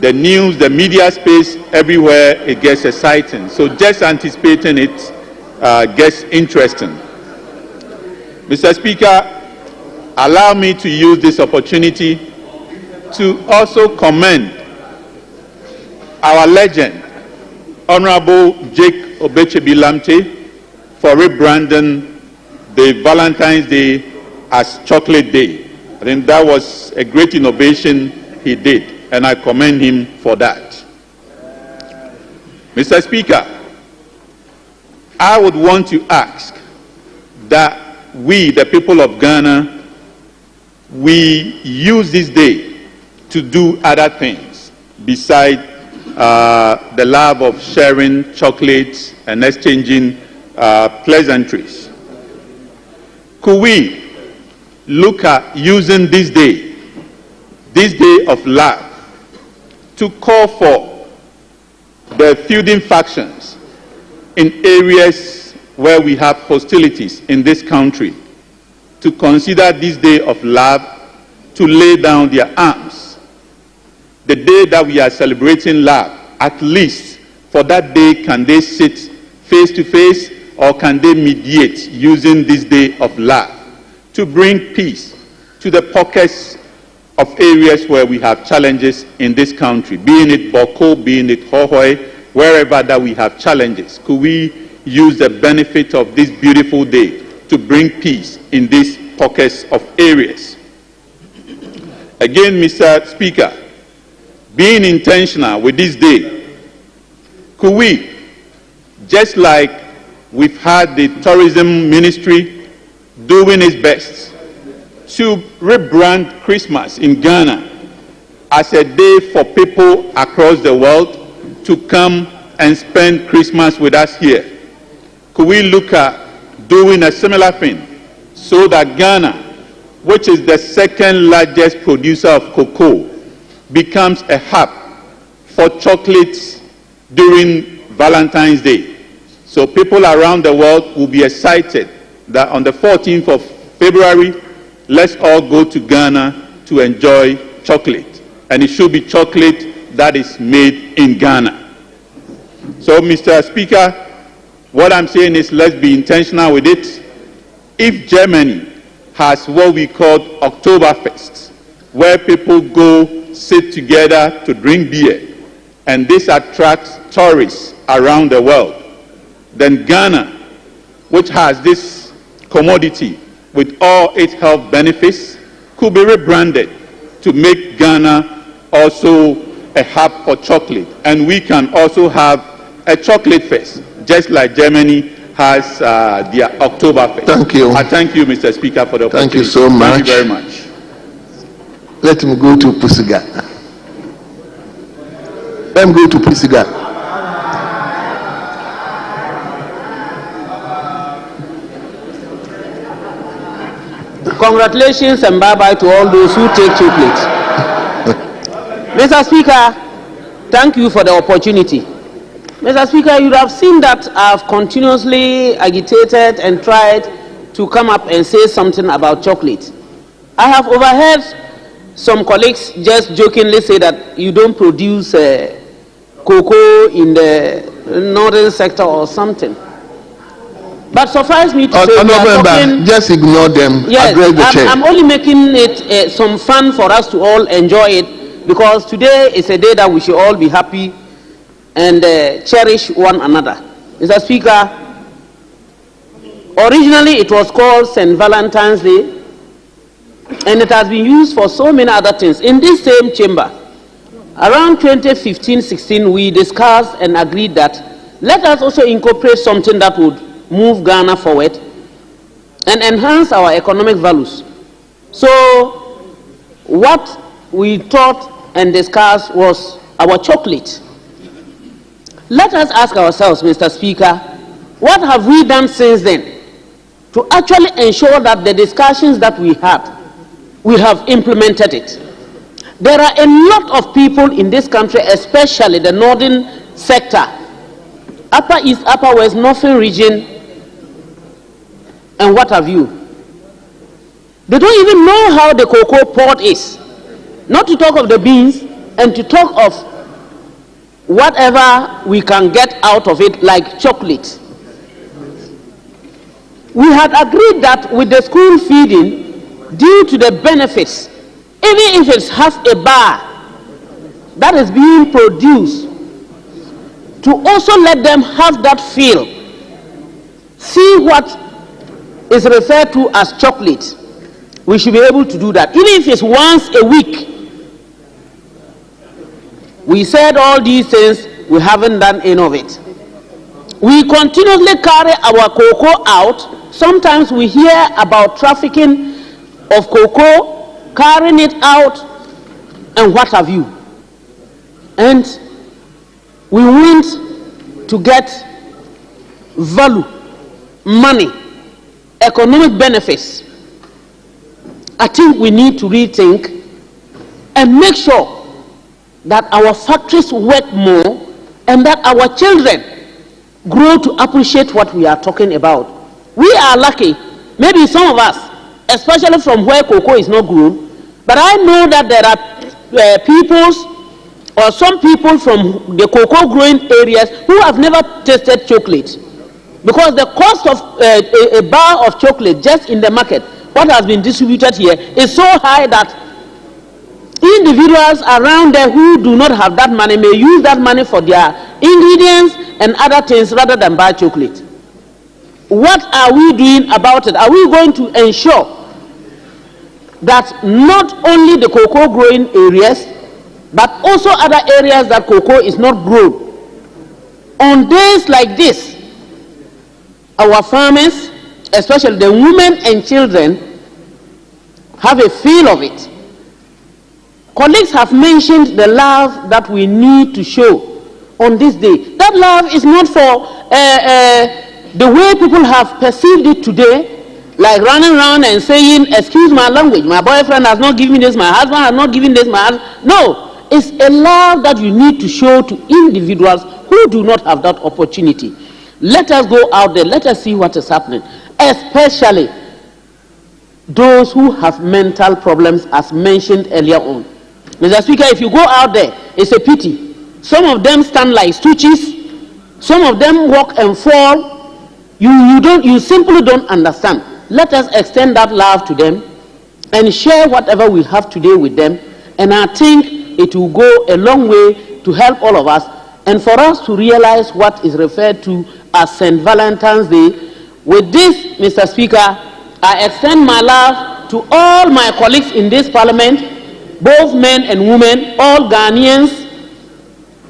the news, the media space, everywhere, it gets exciting. So just anticipating it gets interesting. Mr. Speaker, allow me to use this opportunity to also commend our legend, Honorable Jake Obechebi-Lamte, for rebranding the Valentine's Day as Chocolate Day. I think that was a great innovation he did, and I commend him for that. Mr. Speaker, I would want to ask that we, the people of Ghana, we use this day to do other things besides the love of sharing chocolates and exchanging pleasantries. Could we look at using this day of love, to call for the feuding factions in areas where we have hostilities in this country to consider this day of love to lay down their arms? The day that we are celebrating love, at least for that day, can they sit face to face, or can they mediate using this day of love to bring peace to the pockets of areas where we have challenges in this country, being it Boko, being it Hohoi, wherever that we have challenges? Could we use the benefit of this beautiful day to bring peace in these pockets of areas? Again, Mr. Speaker, being intentional with this day, could we, just like we've had the tourism ministry doing its best to rebrand Christmas in Ghana as a day for people across the world to come and spend Christmas with us here, could we look at doing a similar thing so that Ghana, which is the second largest producer of cocoa, becomes a hub for chocolates during Valentine's Day? So people around the world will be excited that on the 14th of February, let's all go to Ghana to enjoy chocolate. And it should be chocolate that is made in Ghana. So, Mr. Speaker, what I'm saying is, let's be intentional with it. If Germany has what we call Oktoberfest, where people go sit together to drink beer, and this attracts tourists around the world, then Ghana, which has this commodity with all its health benefits, could be rebranded to make Ghana also a hub for chocolate. And we can also have a chocolate fest, just like Germany has their Oktoberfest. Thank you. I thank you, Mr. Speaker, for the opportunity. Thank you so much. Thank you very much. Let him go to Pusiga. Let him go to Pusiga. Congratulations and bye-bye to all those who take chocolate. Mr. Speaker, thank you for the opportunity. Mr. Speaker, you have seen that I've continuously agitated and tried to come up and say something about chocolate. I have overheard some colleagues just jokingly say that you don't produce cocoa in the northern sector or something. But suffice me to say, November, just ignore them. Yes, address the chair. I'm only making it some fun for us to all enjoy it, because today is a day that we should all be happy and cherish one another. Mr. Speaker, originally it was called St. Valentine's Day, and it has been used for so many other things. In this same chamber, around 2015-16, we discussed and agreed that let us also incorporate something that would move Ghana forward and enhance our economic values. So what we thought and discussed was our chocolate. Let us ask ourselves, Mr. Speaker, what have we done since then to actually ensure that the discussions that we had, we have implemented it? There are a lot of people in this country, especially the northern sector, Upper East, Upper West, Northern region, and what have you. They don't even know how the cocoa pod is. Not to talk of the beans, and to talk of whatever we can get out of it, like chocolate. We had agreed that with the school feeding, due to the benefits, even if it has a bar that is being produced, to also let them have that feel, see what is referred to as chocolate. We should be able to do that, even if it's once a week. We said all these things, we haven't done any of it. We continuously carry our cocoa out. Sometimes we hear about trafficking of cocoa, carrying it out, and what have you. And we want to get value, money, economic benefits, I think we need to rethink and make sure that our factories work more and that our children grow to appreciate what we are talking about. We are lucky, maybe some of us, especially from where cocoa is not grown, but I know that there are peoples or some people from the cocoa growing areas who have never tasted chocolate, because the cost of a bar of chocolate just in the market, what has been distributed here, is so high that individuals around there who do not have that money may use that money for their ingredients and other things rather than buy chocolate. What are we doing about it? Are we going to ensure that not only the cocoa growing areas, but also other areas that cocoa is not grown, on days like this, our farmers, especially the women and children, have a feel of it? Colleagues have mentioned the love that we need to show on this day. That love is not for the way people have perceived it today, like running around and saying, excuse my language, my boyfriend has not given me this, my husband has not given this, no. It's a love that you need to show to individuals who do not have that opportunity. Let us go out there, let us see what is happening, especially those who have mental problems, as mentioned earlier on. Mr. Speaker, if you go out there, it's a pity. Some of them stand like stooges, some of them walk and fall. You simply don't understand. Let us extend that love to them and share whatever we have today with them, and I think it will go a long way to help all of us and for us to realize what is referred to as St. Valentine's Day. With this, Mr. Speaker, I extend my love to all my colleagues in this parliament, both men and women, all Ghanaians,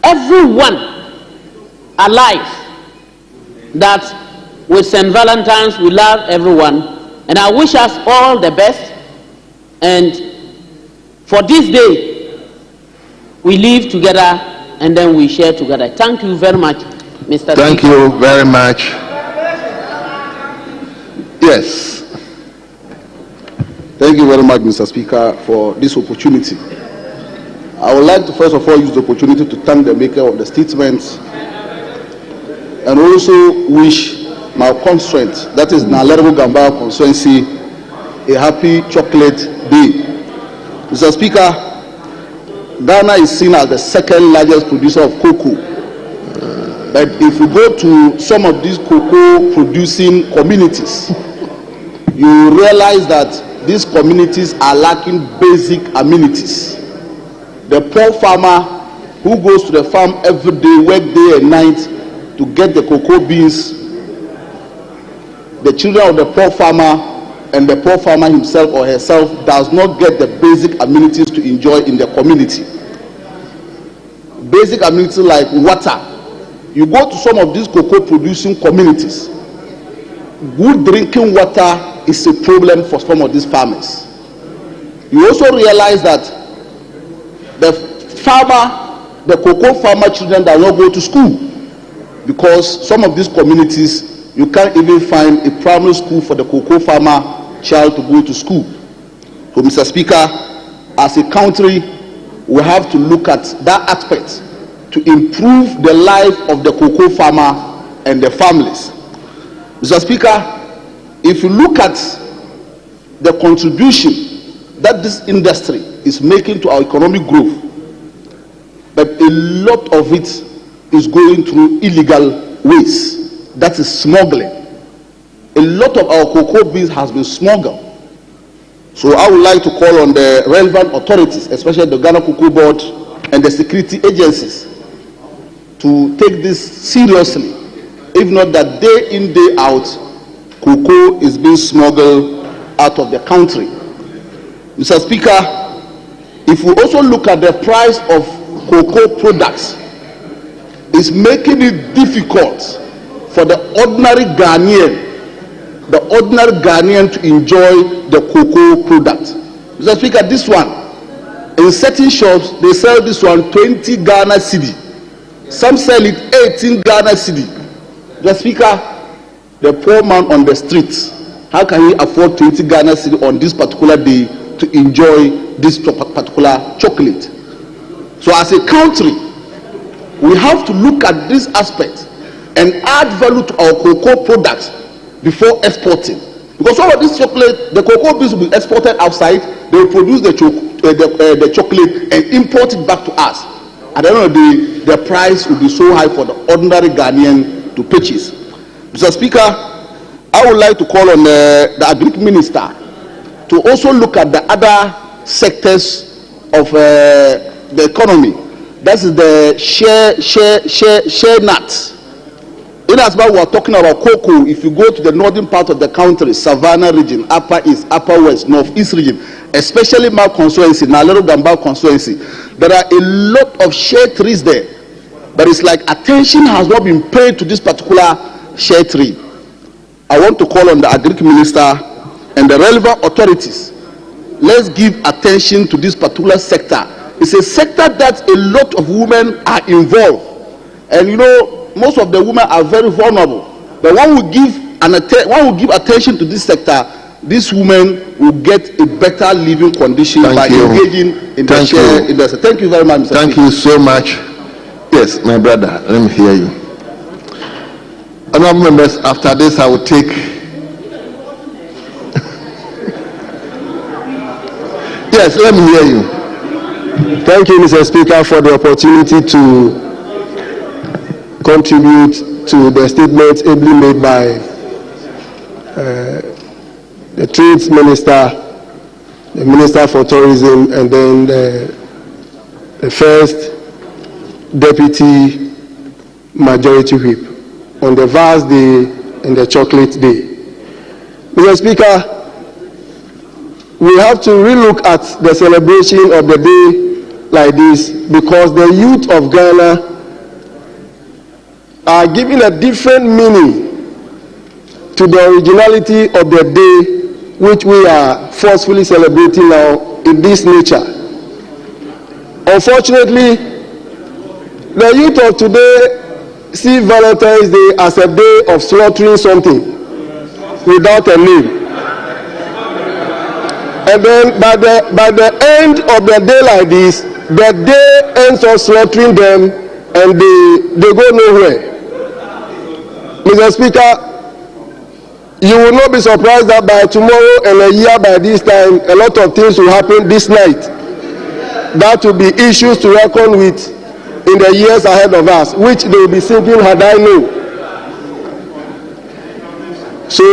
everyone alive, that with St. Valentine's we love everyone, and I wish us all the best. And for this day, we live together and then we share together. Thank you very much, Mr. Thank Speaker. you very much. Yes. Thank you very much, Mr. Speaker, for this opportunity. I would like to first of all use the opportunity to thank the maker of the statement and also wish my constituent, that is Nalerebu Gambara constituency, a happy chocolate day. Mr. Speaker, Ghana is seen as the second largest producer of cocoa. But if you go to some of these cocoa producing communities, you realize that these communities are lacking basic amenities. The poor farmer who goes to the farm every day, work day and night to get the cocoa beans, the children of the poor farmer and the poor farmer himself or herself does not get the basic amenities to enjoy in the community. Basic amenities like water. You go to some of these cocoa producing communities, good drinking water is a problem for some of these farmers. You also realize that the cocoa farmer children do not go to school, because some of these communities you can't even find a primary school for the cocoa farmer child to go to school. So, Mr. Speaker, as a country, we have to look at that aspect to improve the life of the cocoa farmer and the families. Mr. Speaker, if you look at the contribution that this industry is making to our economic growth, but a lot of it is going through illegal ways. That is smuggling. A lot of our cocoa beans has been smuggled. So I would like to call on the relevant authorities, especially the Ghana Cocoa Board and the security agencies, to take this seriously. If not, that day in, day out, cocoa is being smuggled out of the country. Mr. Speaker, if we also look at the price of cocoa products, it's making it difficult for the ordinary Ghanaian to enjoy the cocoa product. Mr. Speaker, this one, in certain shops, they sell this one 20 Ghana cedi. Some sell it 18 Ghana cedi. Mr. Speaker, the poor man on the streets how can we afford 20 Ghana cedi on this particular day to enjoy this particular chocolate? So as a country, we have to look at this aspect and add value to our cocoa products before exporting. Because some of this chocolate, the cocoa beans will be exported outside, they will produce the chocolate and import it back to us. At the end of the day, the price will be so high for the ordinary Ghanaian to purchase. Mr. Speaker, I would like to call on the Agric Minister to also look at the other sectors of the economy. That is the share nuts. In as much we are talking about cocoa, if you go to the northern part of the country, Savannah region, Upper East, Upper West, Northeast region, especially my constituency, Nalero Gambao constituency, there are a lot of share trees there. But it's like attention has not been paid to this particular share tree. I want to call on the Agric Minister and the relevant authorities. Let's give attention to this particular sector. It's a sector that a lot of women are involved. And you know, most of the women are very vulnerable. But one will give attention to this sector, this woman will get a better living condition by engaging in the share industry. Thank you very much, Mr. Thank you so much. Yes, my brother, let me hear you. Honorable members, after this I will take yes, let me hear you. Thank you, Mr. Speaker, for the opportunity to contribute to the statements ably made by the Trades Minister, the Minister for Tourism, and then the first Deputy Majority Whip on the vast day and the chocolate day. Mr. Speaker, we have to relook at the celebration of the day like this, because the youth of Ghana are giving a different meaning to the originality of the day which we are forcefully celebrating now in this nature. Unfortunately, the youth of today see Valentine's Day as a day of slaughtering something without a name. And then by the end of the day like this, the day ends up slaughtering them and they go nowhere. Mr. Speaker, you will not be surprised that by tomorrow and a year by this time, a lot of things will happen this night. That will be issues to reckon with in the years ahead of us, which they will be thinking, had I known. So,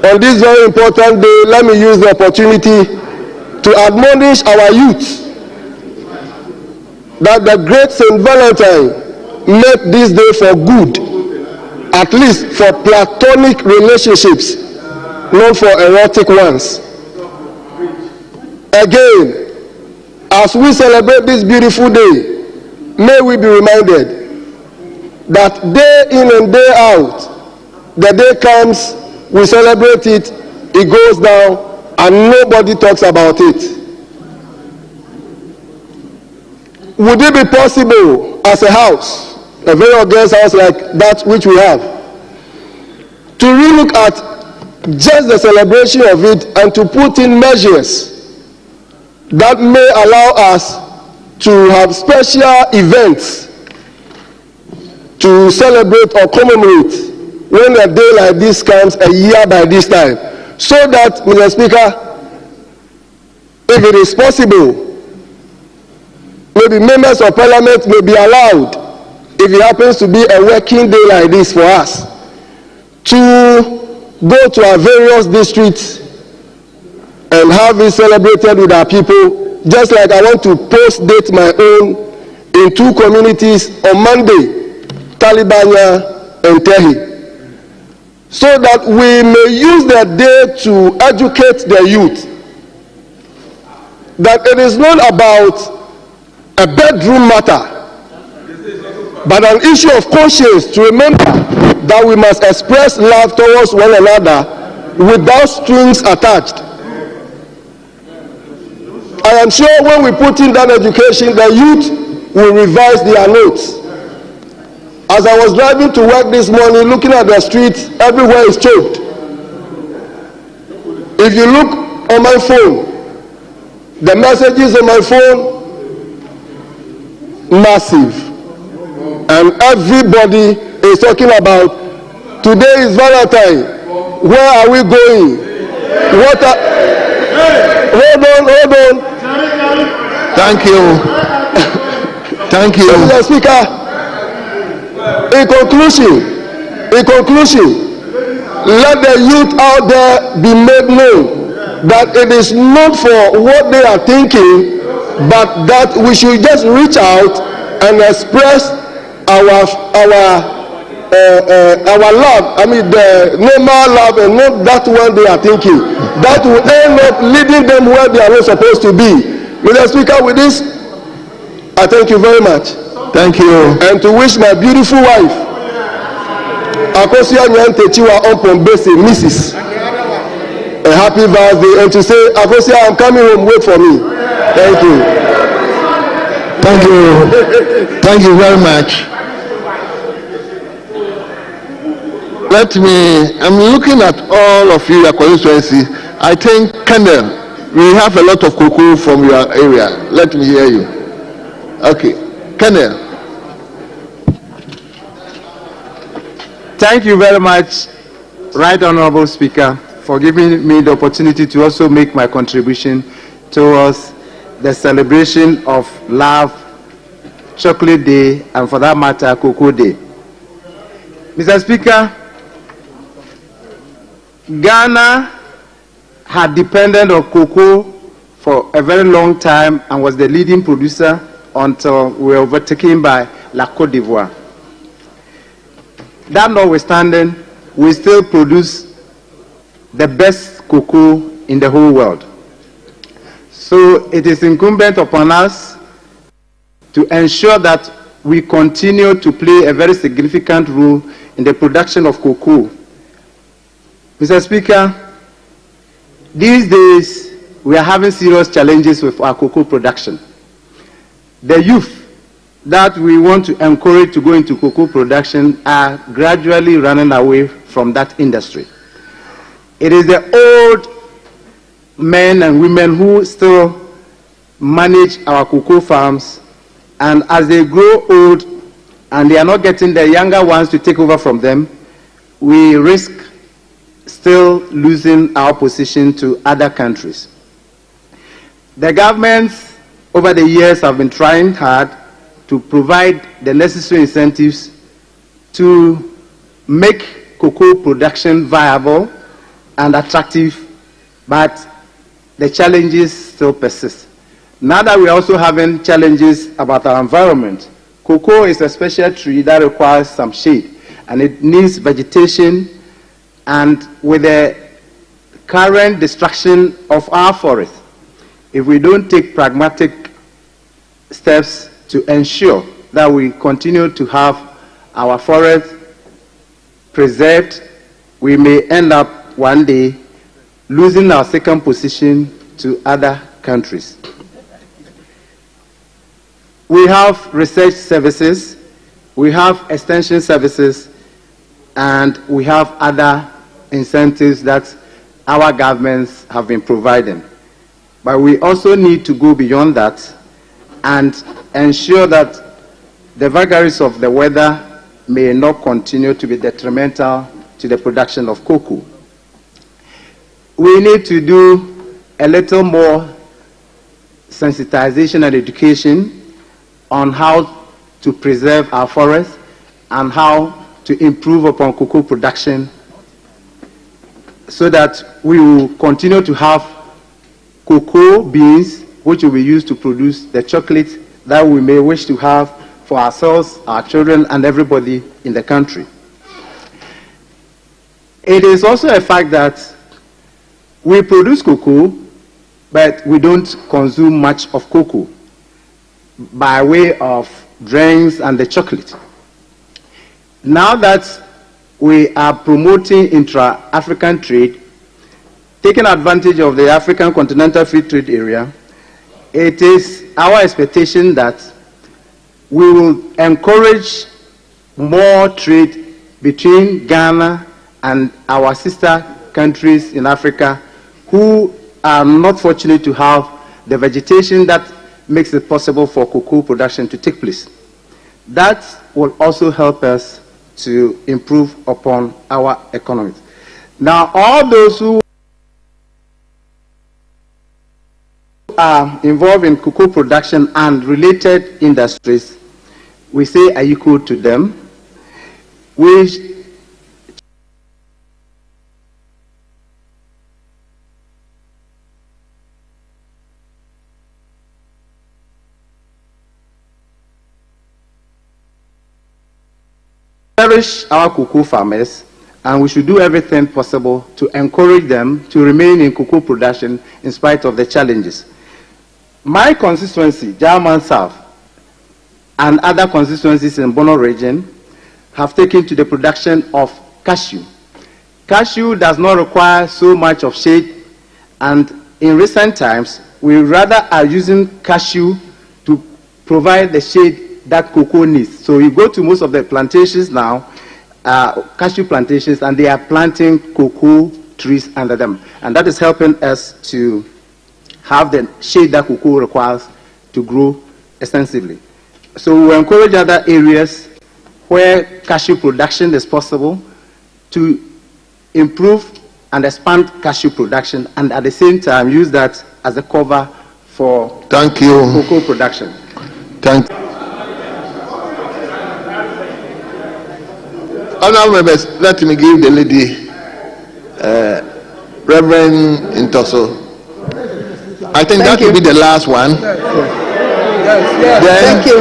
on this very important day, let me use the opportunity to admonish our youth that the great St. Valentine made this day for good, at least for platonic relationships, not for erotic ones. Again, as we celebrate this beautiful day, may we be reminded that day in and day out, the day comes, we celebrate it, it goes down, and nobody talks about it. Would it be possible as a house, a very organized house like that which we have, to relook at just the celebration of it and to put in measures that may allow us to have special events to celebrate or commemorate when a day like this comes a year by this time, so that, Mr. Speaker, if it is possible, maybe members of parliament may be allowed, if it happens to be a working day like this for us, to go to our various districts and have it celebrated with our people, just like I want to post-date my own in two communities on Monday, Talibania and Tehi, so that we may use the day to educate the youth that it is not about a bedroom matter, but an issue of conscience, to remember that we must express love towards one another without strings attached. I am sure when we put in that education, the youth will revise their notes. As I was driving to work this morning, looking at the streets, everywhere is choked. If you look on my phone, the messages on my phone, massive. And everybody is talking about, today is Valentine. Where are we going? What are... Hold on. Thank you. Thank you. Mr. Speaker, in conclusion, let the youth out there be made known that it is not for what they are thinking, but that we should just reach out and express our love. I mean, the normal love, and not that one they are thinking. That will end up leading them where they are not supposed to be. Mr. Speaker, with this, I thank you very much. Thank you. And to wish my beautiful wife, Akosia Nyantechiwa Ompombese, Mrs. a happy birthday, and to say, Akosia, I'm coming home, wait for me. Thank you. Thank you. Thank you very much. I'm looking at all of you, your constituency. I think, Colonel, we have a lot of cocoa from your area. Let me hear you. Okay. Colonel. Thank you very much, Right Honorable Speaker, for giving me the opportunity to also make my contribution towards the celebration of Love, Chocolate Day, and for that matter, Cocoa Day. Mr. Speaker, Ghana had depended on cocoa for a very long time and was the leading producer until we were overtaken by La Côte d'Ivoire. That notwithstanding, we still produce the best cocoa in the whole world. So it is incumbent upon us to ensure that we continue to play a very significant role in the production of cocoa. Mr. Speaker, these days we are having serious challenges with our cocoa production. The youth that we want to encourage to go into cocoa production are gradually running away from that industry. It is the old men and women who still manage our cocoa farms, and as they grow old and they are not getting the younger ones to take over from them, we risk still losing our position to other countries. The governments over the years have been trying hard to provide the necessary incentives to make cocoa production viable and attractive, but the challenges still persist. Now that we're also having challenges about our environment, cocoa is a special tree that requires some shade, and it needs vegetation, and with the current destruction of our forest, if we don't take pragmatic steps to ensure that we continue to have our forest preserved, we may end up one day losing our second position to other countries. We have research services, we have extension services, and we have other incentives that our governments have been providing. But we also need to go beyond that and ensure that the vagaries of the weather may not continue to be detrimental to the production of cocoa. We need to do a little more sensitization and education on how to preserve our forests and how to improve upon cocoa production so that we will continue to have cocoa beans which will be used to produce the chocolate that we may wish to have for ourselves, our children, and everybody in the country. It is also a fact that we produce cocoa, but we don't consume much of cocoa by way of drinks and the chocolate. Now that we are promoting intra-African trade, taking advantage of the African Continental Free Trade Area, it is our expectation that we will encourage more trade between Ghana and our sister countries in Africa who are not fortunate to have the vegetation that makes it possible for cocoa production to take place. That will also help us to improve upon our economy. Now, all those who are involved in cocoa production and related industries, we say ayiko to them. We cherish our cocoa farmers, and we should do everything possible to encourage them to remain in cocoa production in spite of the challenges. My constituency, German South, and other constituencies in Bono region have taken to the production of cashew. Cashew does not require so much of shade, and in recent times, we rather are using cashew to provide the shade that cocoa needs. So you go to most of the plantations now, cashew plantations, and they are planting cocoa trees under them. And that is helping us to have the shade that cocoa requires to grow extensively. So we encourage other areas where cashew production is possible to improve and expand cashew production, and at the same time use that as a cover for cocoa production. Thank you. Honourable members, let me give the lady, Reverend Intoso. I think that will be the last one. Thank you.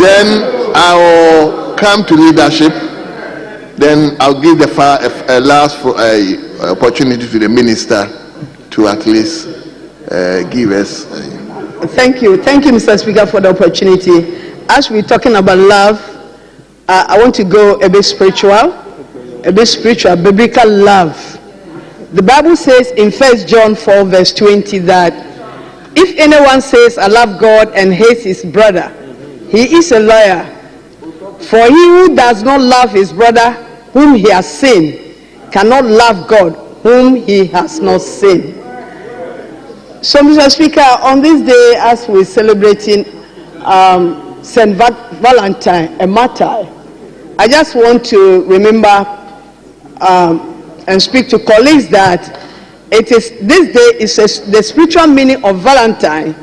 Then I will come to leadership. Then I'll give the last opportunity to the minister to at least give us. Thank you, Mr. Speaker, for the opportunity. As we're talking about love, I want to go a bit spiritual, biblical love. The Bible says in 1 John 4 verse 20 that if anyone says, I love God and hates his brother, he is a liar. For he who does not love his brother whom he has seen cannot love God whom he has not seen. So, Mr. Speaker, on this day, as we're celebrating St. Valentine, a martyr, I just want to remember and speak to colleagues that this day is the spiritual meaning of Valentine.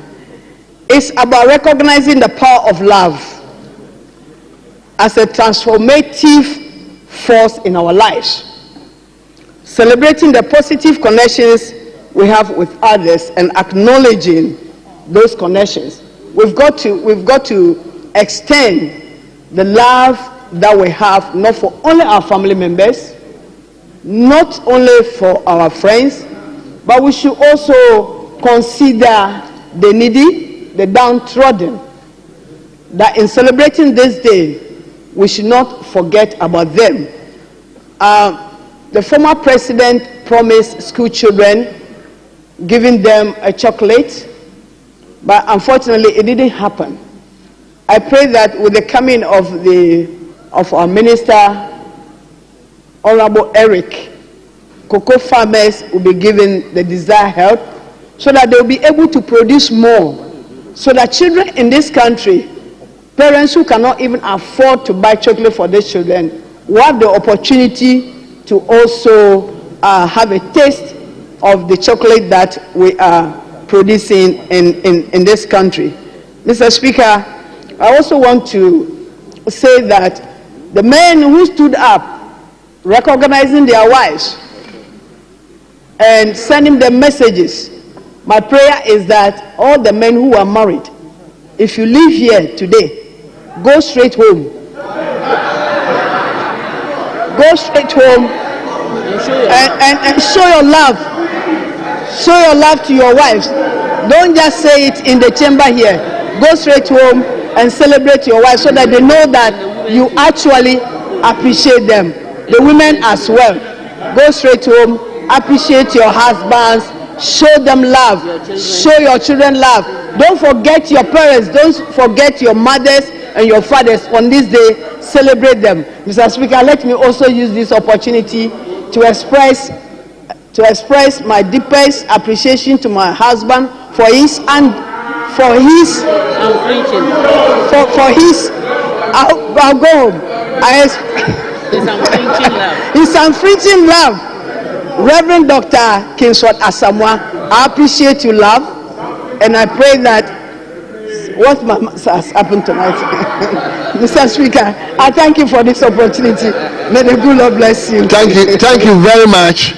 It's about recognizing the power of love as a transformative force in our lives, celebrating the positive connections we have with others and acknowledging those connections. We've got to extend the love that we have, not for only our family members, not only for our friends, but we should also consider the needy, the downtrodden, that in celebrating this day, we should not forget about them. The former president promised school children, giving them a chocolate, but unfortunately it didn't happen. I pray that with the coming of our minister, Honorable Eric, cocoa farmers will be given the desired help so that they'll be able to produce more, so that children in this country, parents who cannot even afford to buy chocolate for their children, will have the opportunity to also have a taste of the chocolate that we are producing in this country. Mr. Speaker, I also want to say that the men who stood up, recognizing their wives and sending them messages, my prayer is that all the men who are married, if you leave here today, go straight home. Go straight home and show your love. Show your love to your wives. Don't just say it in the chamber here. Go straight home and celebrate your wives so that they know that you actually appreciate them. The women as well. Go straight home, appreciate your husbands, show them love, show your children love. Don't forget your parents, don't forget your mothers and your fathers. On this day, celebrate them. Mr. Speaker, let me also use this opportunity to express to express my deepest appreciation to my husband for his I'll go home. His unflinching love. Reverend Dr. Kingsford Asamoah, I appreciate your love, and I pray that what has happened tonight. Mr. Speaker, I thank you for this opportunity. May the good Lord bless you. Thank you very much.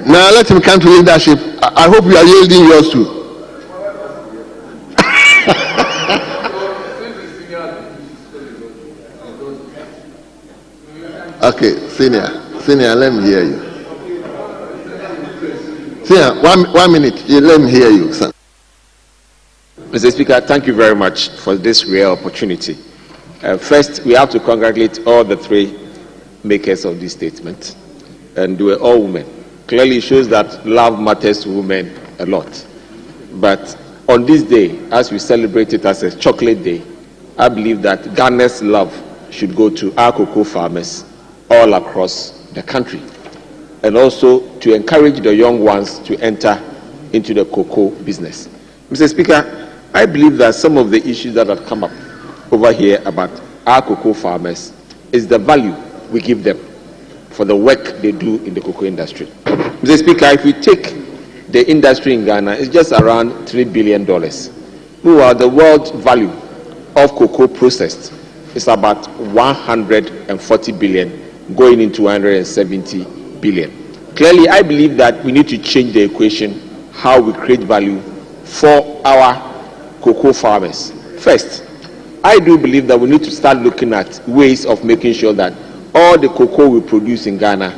Now let him come to leadership. I hope you are yielding yours too. Okay, senior, let me hear you. Senior, 1 minute. Let me hear you, sir. Mr. Speaker, thank you very much for this rare opportunity. First, we have to congratulate all the three makers of this statement, and they were all women. Clearly shows that love matters to women a lot. But on this day, as we celebrate it as a chocolate day, I believe that Ghana's love should go to our cocoa farmers all across the country, and also to encourage the young ones to enter into the cocoa business. Mr. Speaker, I believe that some of the issues that have come up over here about our cocoa farmers is the value we give them for the work they do in the cocoa industry. Mr. Speaker, if we take the industry in Ghana, it's just around $3 billion. Meanwhile, the world value of cocoa processed is about 140 billion, going into 170 billion. Clearly, I believe that we need to change the equation, how we create value for our cocoa farmers. First, I do believe that we need to start looking at ways of making sure that all the cocoa we produce in Ghana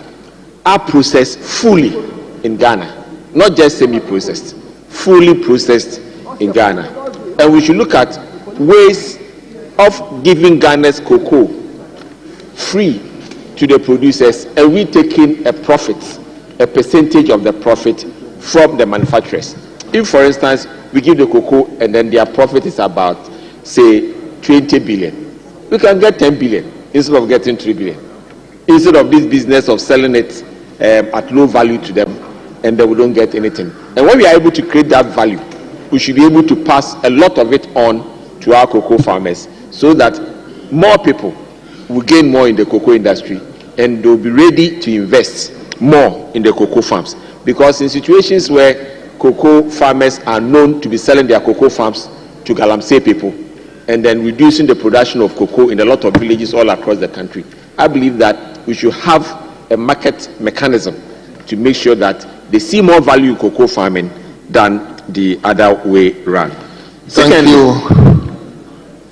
are processed fully in Ghana, not just semi-processed, fully processed in Ghana. And we should look at ways of giving Ghana's cocoa free to the producers, and we taking a profit, a percentage of the profit from the manufacturers. If, for instance, we give the cocoa and then their profit is about, say, 20 billion, we can get 10 billion instead of getting 3 billion. Instead of this business of selling it at low value to them, and then we don't get anything. And when we are able to create that value, we should be able to pass a lot of it on to our cocoa farmers, so that more people will gain more in the cocoa industry, and they'll be ready to invest more in the cocoa farms. Because in situations where cocoa farmers are known to be selling their cocoa farms to Galamsey people, and then reducing the production of cocoa in a lot of villages all across the country, I believe that we should have a market mechanism to make sure that they see more value in cocoa farming than the other way around. Thank you.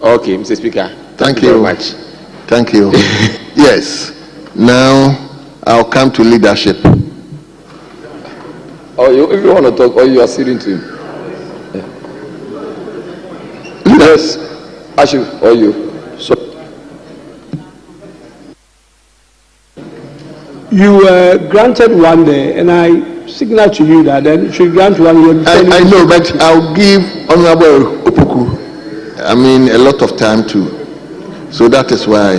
Okay, Mr. Speaker. Thank you very much. Thank you. Yes. Now I'll come to leadership. If you want to talk, or you are sitting to him. Yes, Ashu, or you. So. You granted one day, and I signal to you that then if you grant one year. I know, but I'll give Honorable Opoku, a lot of time too. So that is why.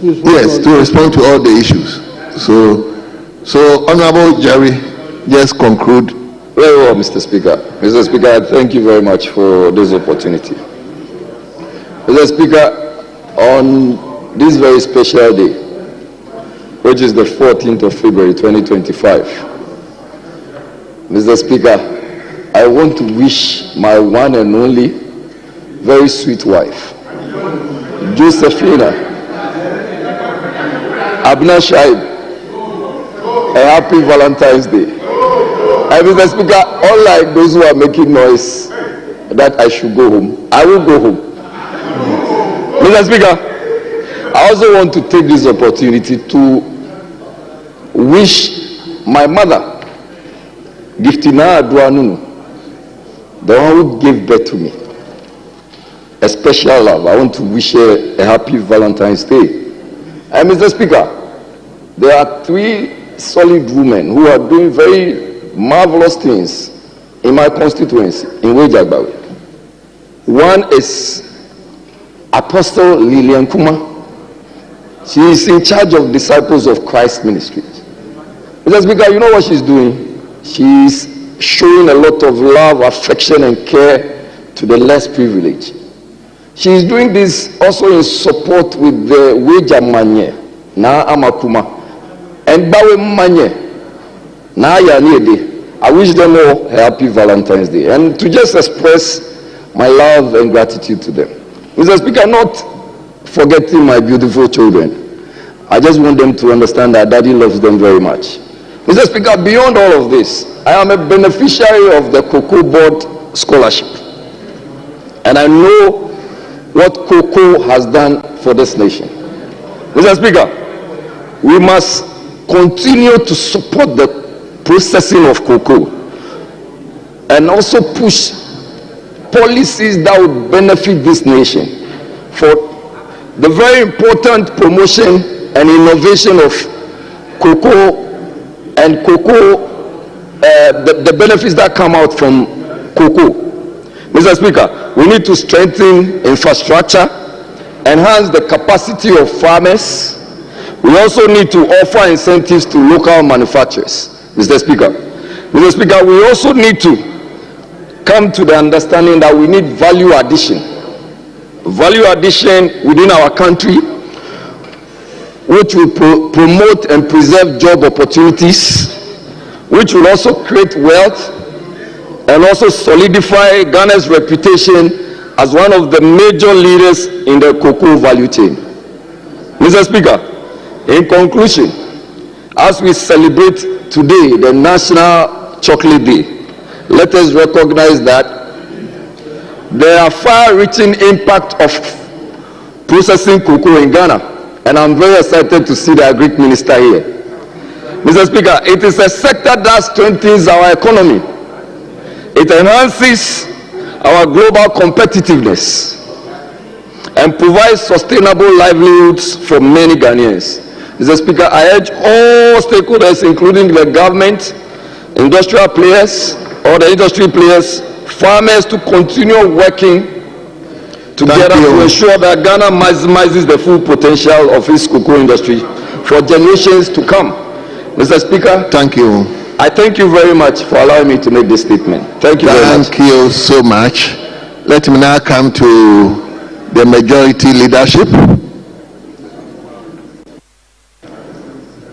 Yes, to respond to all the issues. So Honorable Jerry, just conclude. Very well, Mr. Speaker. Mr. Speaker, thank you very much for this opportunity. Mr. Speaker, on this very special day, which is the 14th of February 2025, Mr. Speaker, I want to wish my one and only very sweet wife, Josephina Abna Shaib, a happy Valentine's Day. And Mr. Speaker, unlike those who are making noise that I should go home, I will go home. Mr. Speaker, I also want to take this opportunity to wish my mother, Giftina Aduanunu, the one who gave birth to me, a special love. I want to wish her a happy Valentine's Day. And Mr. Speaker, there are 3 solid women who are doing very marvelous things in my constituency, in Wejagbawe. One is Apostle Lilian Kuma, She is in charge of Disciples of Christ Ministries. Mr. Speaker, you know what she's doing? She's showing a lot of love, affection, and care to the less privileged. She is doing this also in support with the Weja Manye, na Amakuma, and Bawe Manye, na Yaniede. I wish them all a happy Valentine's Day, and to just express my love and gratitude to them. Mr. Speaker, not forgetting my beautiful children. I just want them to understand that Daddy loves them very much. Mr. Speaker, beyond all of this, I am a beneficiary of the Cocoa Board Scholarship. And I know what cocoa has done for this nation. Mr. Speaker, we must continue to support the processing of cocoa and also push policies that would benefit this nation for the very important promotion and innovation of cocoa and cocoa, the benefits that come out from cocoa. Mr. Speaker, we need to strengthen infrastructure, enhance the capacity of farmers. We also need to offer incentives to local manufacturers. Mr. Speaker, we also need to come to the understanding that we need value addition within our country, which will promote and preserve job opportunities, which will also create wealth and also solidify Ghana's reputation as one of the major leaders in the cocoa value chain. Mr. Speaker, in conclusion, as we celebrate today the National Chocolate Day, let us recognize that there are far-reaching impact of processing cocoa in Ghana, and I'm very excited to see the Agric Minister here. Mr. Speaker, it is a sector that strengthens our economy. It enhances our global competitiveness and provides sustainable livelihoods for many Ghanaians. Mr. Speaker, I urge all stakeholders, including the government, industrial players, or the industry players, farmers, to continue working together to ensure that Ghana maximizes the full potential of its cocoa industry for generations to come. Mr. Speaker, thank you. I thank you very much for allowing me to make this statement. Thank you very much. Thank you so much. Let me now come to the majority leadership.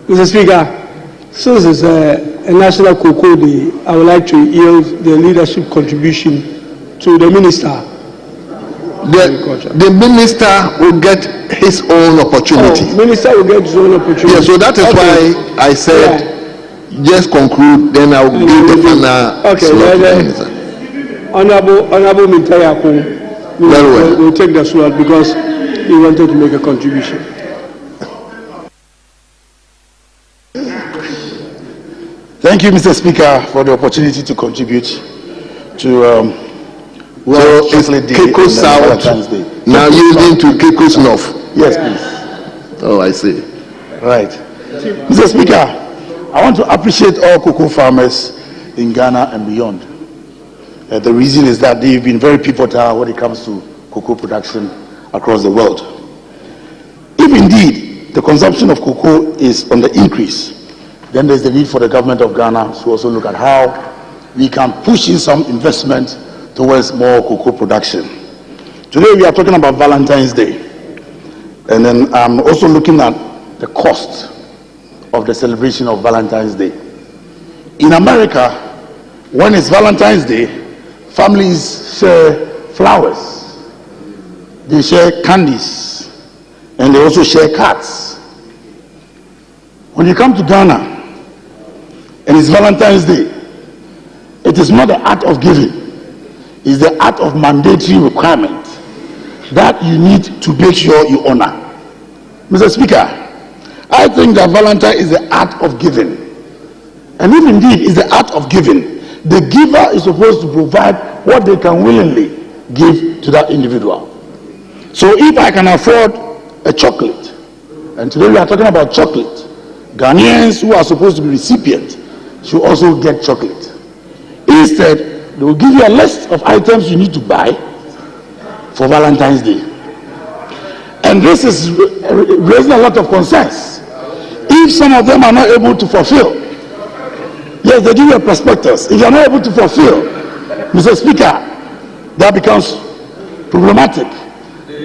Mr. Speaker, since it's a National Cocoa Day, I would like to yield the leadership contribution to the Minister. The minister will get his own opportunity. Oh, minister will get his own opportunity. Yeah, so that is why I said, just conclude, then I will give the final slot to the minister. Honorable Mintayako will take the slot because he wanted to make a contribution. Thank you, Mr. Speaker, for the opportunity to contribute to so it's Keko South now yielding to Keko North. Yes, please. Oh, I see. Right. Mr. Speaker, I want to appreciate all cocoa farmers in Ghana and beyond. The reason is that they've been very pivotal when it comes to cocoa production across the world. If indeed the consumption of cocoa is on the increase, then there's the need for the government of Ghana to also look at how we can push in some investment towards more cocoa production. Today we are talking about Valentine's Day, and then I'm also looking at the cost of the celebration of Valentine's Day. In America, when it's Valentine's Day, families share flowers, they share candies, and they also share cards. When you come to Ghana and it's Valentine's Day, it is not the act of giving, it's the act of mandatory requirement that you need to make sure you honor. Mr. Speaker, I think that Valentine is the act of giving. And if indeed is the act of giving, the giver is supposed to provide what they can willingly give to that individual. So if I can afford a chocolate, and today we are talking about chocolate, Ghanaians who are supposed to be recipients should also get chocolate. Instead, they will give you a list of items you need to buy for Valentine's Day. And And this is raising a lot of concerns. If some of them are not able to fulfill, yes, they give you a prospectus. If you are not able to fulfill, Mr. Speaker, that becomes problematic.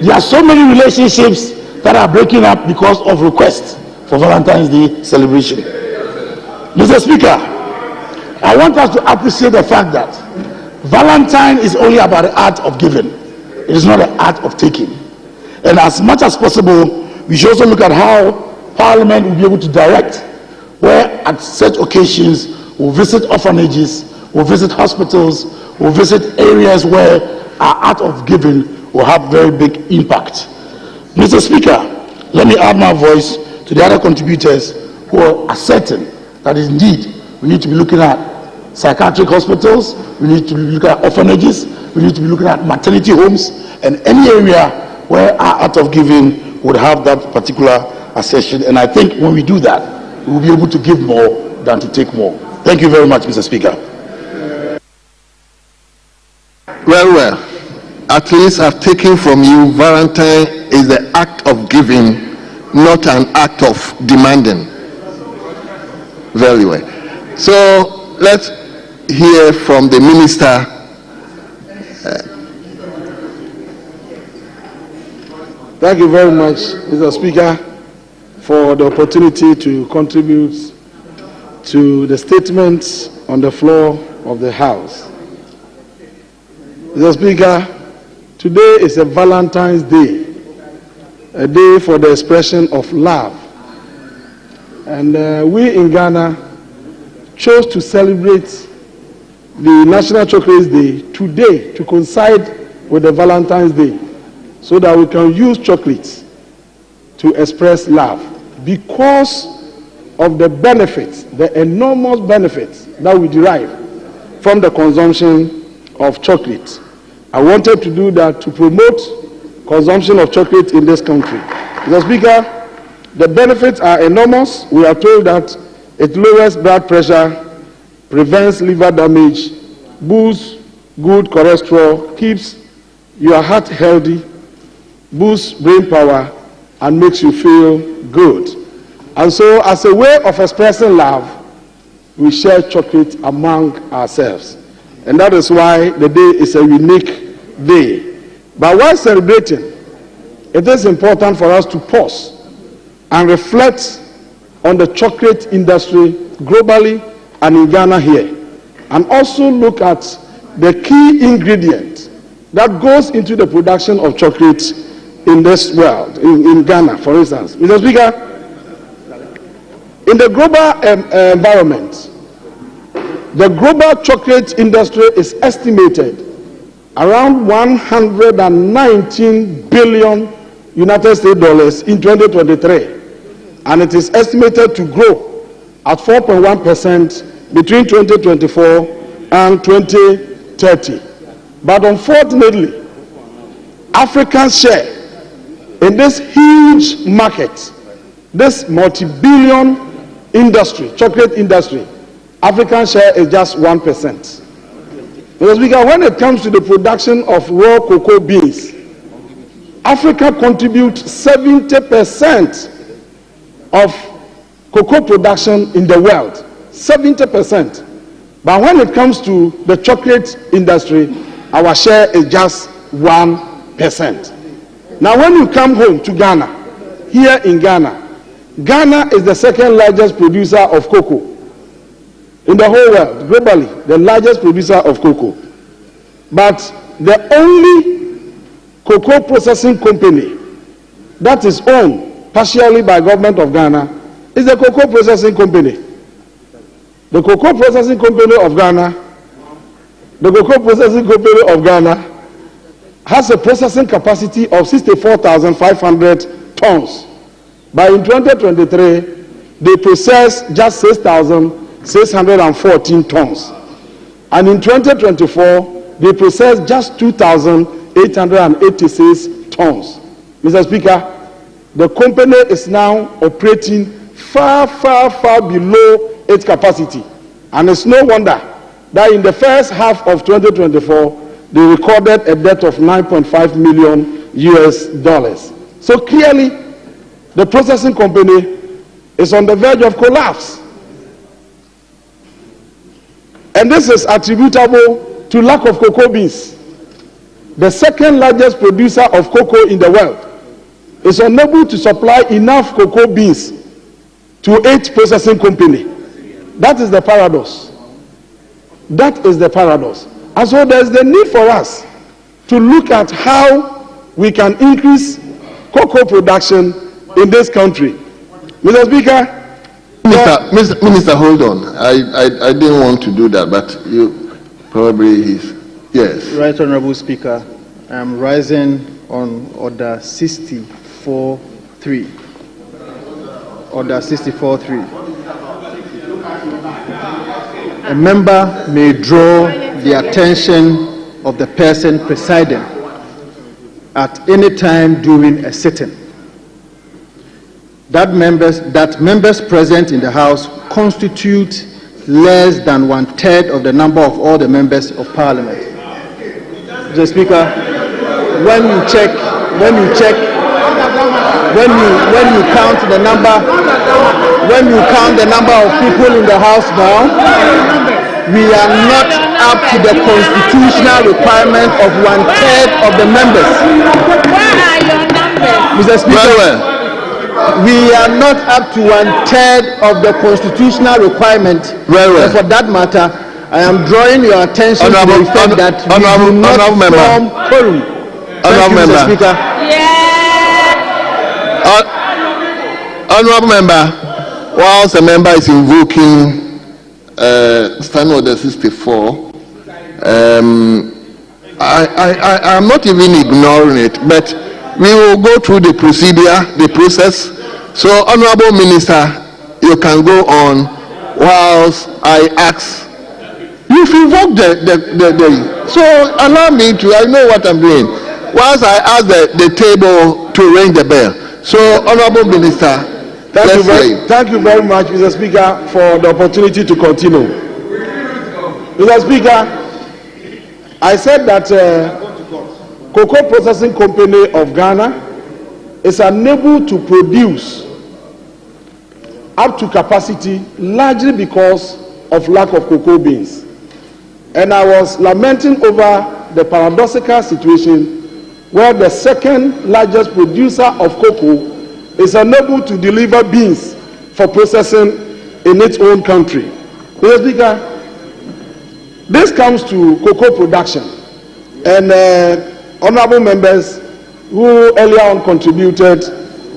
There are so many relationships that are breaking up because of requests for Valentine's Day celebration. Mr. Speaker, I want us to appreciate the fact that Valentine is only about the art of giving. It is not the art of taking. And as much as possible, we should also look at how Parliament will be able to direct where at such occasions we'll visit orphanages, we'll visit hospitals, we'll visit areas where our art of giving will have very big impact. Mr. Speaker, let me add my voice to the other contributors who are certain that indeed we need to be looking at psychiatric hospitals, we need to be looking at orphanages, we need to be looking at maternity homes, and any area where our art of giving would have that particular accession. And I think when we do that, we will be able to give more than to take more. Thank you very much, Mr. Speaker. Well, at least I've taken from you Valentine is the act of giving, not an act of demanding. Very well. So let's hear from the minister. Thank you very much, Mr. Speaker, for the opportunity to contribute to the statements on the floor of the House. Mr. Speaker, today is a Valentine's Day, a day for the expression of love. And we in Ghana chose to celebrate the National Chocolates Day today to coincide with the Valentine's Day, so that we can use chocolates to express love because of the benefits, the enormous benefits that we derive from the consumption of chocolate. I wanted to do that to promote consumption of chocolate in this country. Mr. Speaker, the benefits are enormous. We are told that it lowers blood pressure, prevents liver damage, boosts good cholesterol, keeps your heart healthy, boosts brain power, and makes you feel good. And so, as a way of expressing love, we share chocolate among ourselves. And that is why the day is a unique day. But while celebrating, it is important for us to pause and reflect on the chocolate industry globally and in Ghana here, and also look at the key ingredient that goes into the production of chocolate in this world, in Ghana, for instance. Mr. Speaker, in the global environment, the global chocolate industry is estimated around $119 billion United States dollars in 2023, and it is estimated to grow at 4.1% between 2024 and 2030. But unfortunately, Africa's share in this huge market, this multi-billion industry, chocolate industry, African share is just 1%. Mr. Speaker, when it comes to the production of raw cocoa beans, Africa contributes 70% of cocoa production in the world. 70%. But when it comes to the chocolate industry, our share is just 1%. Now, when you come home to Ghana, here in Ghana, Ghana is the second largest producer of cocoa in the whole world, globally, the largest producer of cocoa. But the only cocoa processing company that is owned partially by government of Ghana is the cocoa processing company. The cocoa processing company of Ghana has a processing capacity of 64,500 tons. But in 2023, they processed just 6,614 tons. And in 2024, they processed just 2,886 tons. Mr. Speaker, the company is now operating far below its capacity. And it's no wonder that in the first half of 2024, they recorded a debt of $9.5 million US. So clearly, the processing company is on the verge of collapse. And this is attributable to lack of cocoa beans. The second largest producer of cocoa in the world is unable to supply enough cocoa beans to 8 processing company. That is the paradox. That is the paradox. And so there's the need for us to look at how we can increase cocoa production in this country. Mr. Speaker. Minister, hold on. I didn't want to do that, but you probably yes. Right, Honorable Speaker. I am rising on Order 64.3. Order 64.3. A member may draw the attention of the person presiding at any time during a sitting. That members present in the House constitute less than 1/3 of the number of all the members of Parliament. Mr. Speaker, when you count the number of people in the House now, we are not up to the constitutional requirement of 1/3 of the members. Where are your numbers? Mr. Speaker, we are not up to 1/3 of the constitutional requirement. And for that matter, I am drawing your attention to the fact that we do not form quorum. Thank you, Mr. Speaker. Honourable member, whilst a member is invoking Standing Order 64, I am not even ignoring it, but we will go through the procedure, the process. So, Honourable Minister, you can go on whilst I ask. You've invoked the so allow me to, I know what I'm doing. Whilst I ask the table to ring the bell. So, Honourable Minister, thank you very much, Mr. Speaker, for the opportunity to continue. Mr. Speaker, I said that Cocoa Processing Company of Ghana is unable to produce up to capacity largely because of lack of cocoa beans. And I was lamenting over the paradoxical situation where the second largest producer of cocoa is unable to deliver beans for processing in its own country. Mr. Speaker, this comes to cocoa production. And honorable members who earlier on contributed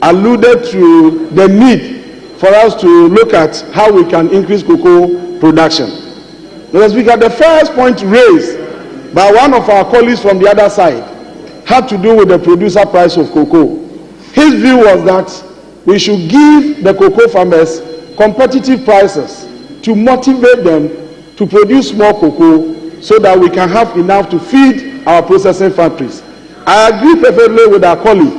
alluded to the need for us to look at how we can increase cocoa production. Mr. Speaker, the first point raised by one of our colleagues from the other side had to do with the producer price of cocoa. His view was that we should give the cocoa farmers competitive prices to motivate them to produce more cocoa so that we can have enough to feed our processing factories. I agree perfectly with our colleague,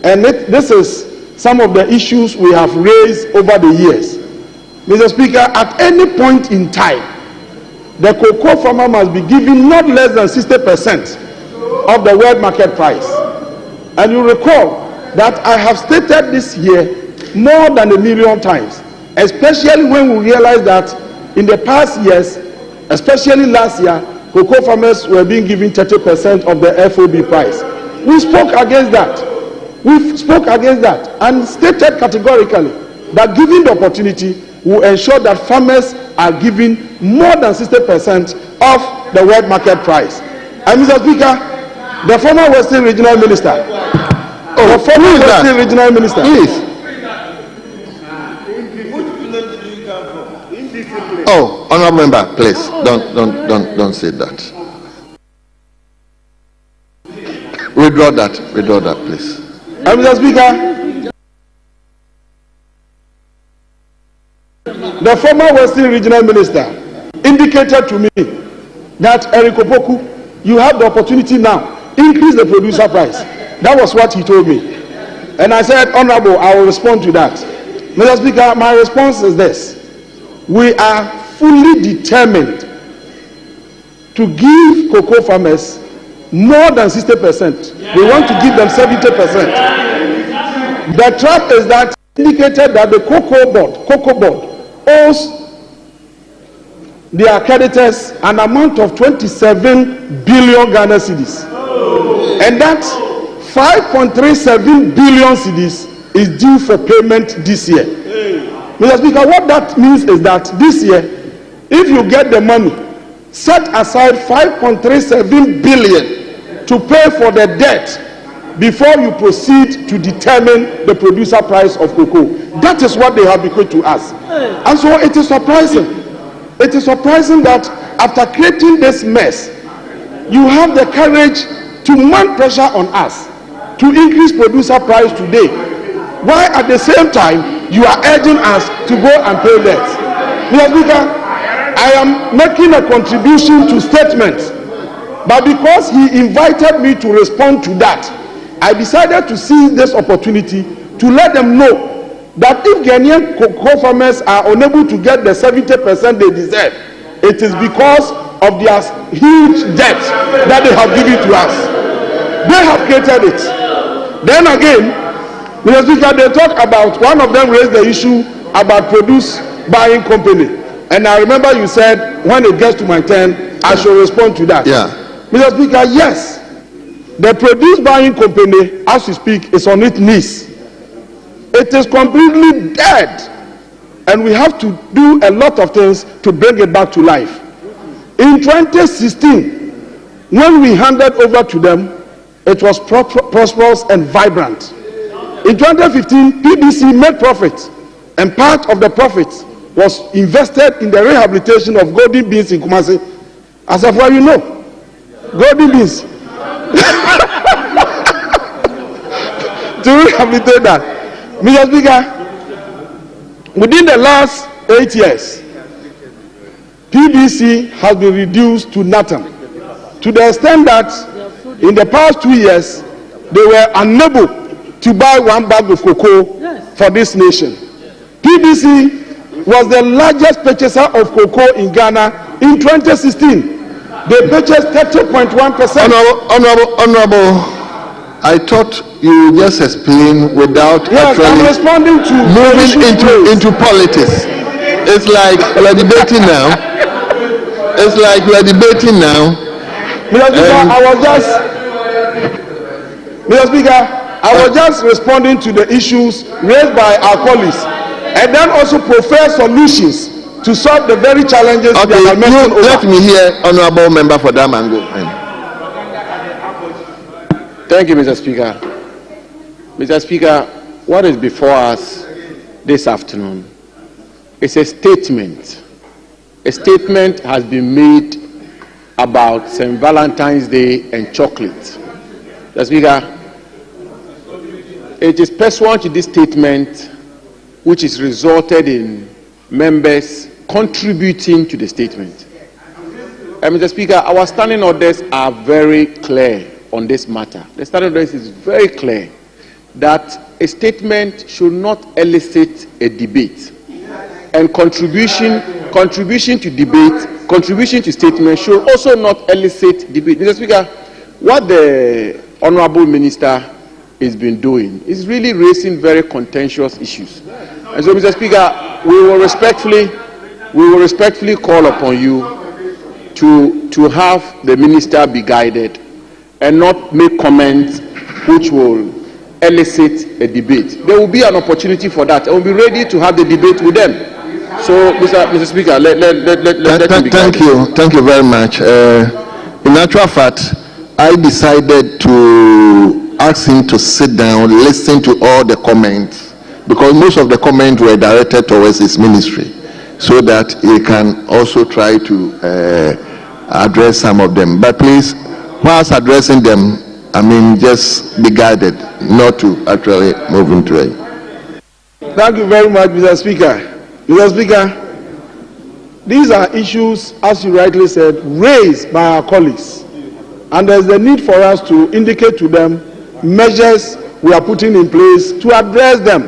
and this is some of the issues we have raised over the years. Mr. Speaker, at any point in time, the cocoa farmer must be given not less than 60% of the world market price. And you recall that I have stated this here more than 1 million times, especially when we realize that in the past years, especially last year, cocoa farmers were being given 30% of the FOB price. We spoke against that. And stated categorically that given the opportunity, will ensure that farmers are given more than 60% of the world market price. And Mr. Speaker, the former Western Regional Minister, Please. Oh, honourable member, please don't say that. Withdraw that, please. Mr. Speaker, the former Western Regional Minister indicated to me that Eric Opoku, you have the opportunity now, increase the producer price. That was what he told me. And I said, Honorable, I will respond to that. Mr. Speaker, my response is this. We are fully determined to give cocoa farmers more than 60%. We want to give them 70%. The trap is that indicated that the cocoa board owes their creditors an amount of 27 billion Ghana cedis. And that 5.37 billion cedis is due for payment this year. Mr. Speaker, what that means is that this year, if you get the money, set aside 5.37 billion to pay for the debt before you proceed to determine the producer price of cocoa. That is what they have bequeathed to us. And so it is surprising. It is surprising that after creating this mess, you have the courage to mount pressure on us to increase producer price today, while at the same time you are urging us to go and pay debts. Mr. Speaker, I am making a contribution to statements, but because he invited me to respond to that, I decided to seize this opportunity to let them know that if Ghanaian cocoa farmers are unable to get the 70% they deserve, it is because of their huge debt that they have given to us. They have created it. Then again, Mr. Speaker, they talk about, one of them raised the issue about produce buying company. And I remember you said, when it gets to my turn, I shall respond to that. Yeah. Mr. Speaker, yes, the produce buying company, as we speak, is on its knees. It is completely dead. And we have to do a lot of things to bring it back to life. In 2016, when we handed over to them, it was prosperous and vibrant. In 2015, PBC made profit, and part of the profit was invested in the rehabilitation of golden beans in Kumasi. As of what you know, golden beans. To rehabilitate that. Mr. Speaker, within the last 8 years, PBC has been reduced to nothing, to the extent that in the past 2 years, they were unable to buy one bag of cocoa for this nation. PBC was the largest purchaser of cocoa in Ghana in 2016. They purchased 30.1%. Honorable, I thought you just explained without I'm responding to moving into politics. It's like we're debating now. It's like we're debating now. Mr. Speaker, I was just responding to the issues raised by our colleagues, and then also prefer solutions to solve the very challenges that I mentioned. Let me hear Honorable Member for Damango. Thank you, Mr. Speaker. Mr. Speaker, what is before us this afternoon is a statement. A statement has been made about St. Valentine's Day and chocolate. Mr. Speaker, it is pursuant to this statement which is resulted in members contributing to the statement. Mr. Speaker, our standing orders are very clear on this matter. The standing orders is very clear that a statement should not elicit a debate, and contribution to debate, contribution to statement should also not elicit debate. Mr. Speaker, what the Honorable Minister has been doing is really raising very contentious issues. And so, Mr. Speaker, we will respectfully call upon you to have the minister be guided and not make comments which will elicit a debate. There will be an opportunity for that, and we'll be ready to have the debate with them. So, Mr. Speaker, let me be guided. Thank you very much. In actual fact, I decided to ask him to sit down, listen to all the comments, because most of the comments were directed towards his ministry, so that he can also try to address some of them. But please, whilst addressing them, just be guided not to actually move into it. Thank you very much, Mr. Speaker. Mr. Speaker, these are issues, as you rightly said, raised by our colleagues. And there's the need for us to indicate to them measures we are putting in place to address them.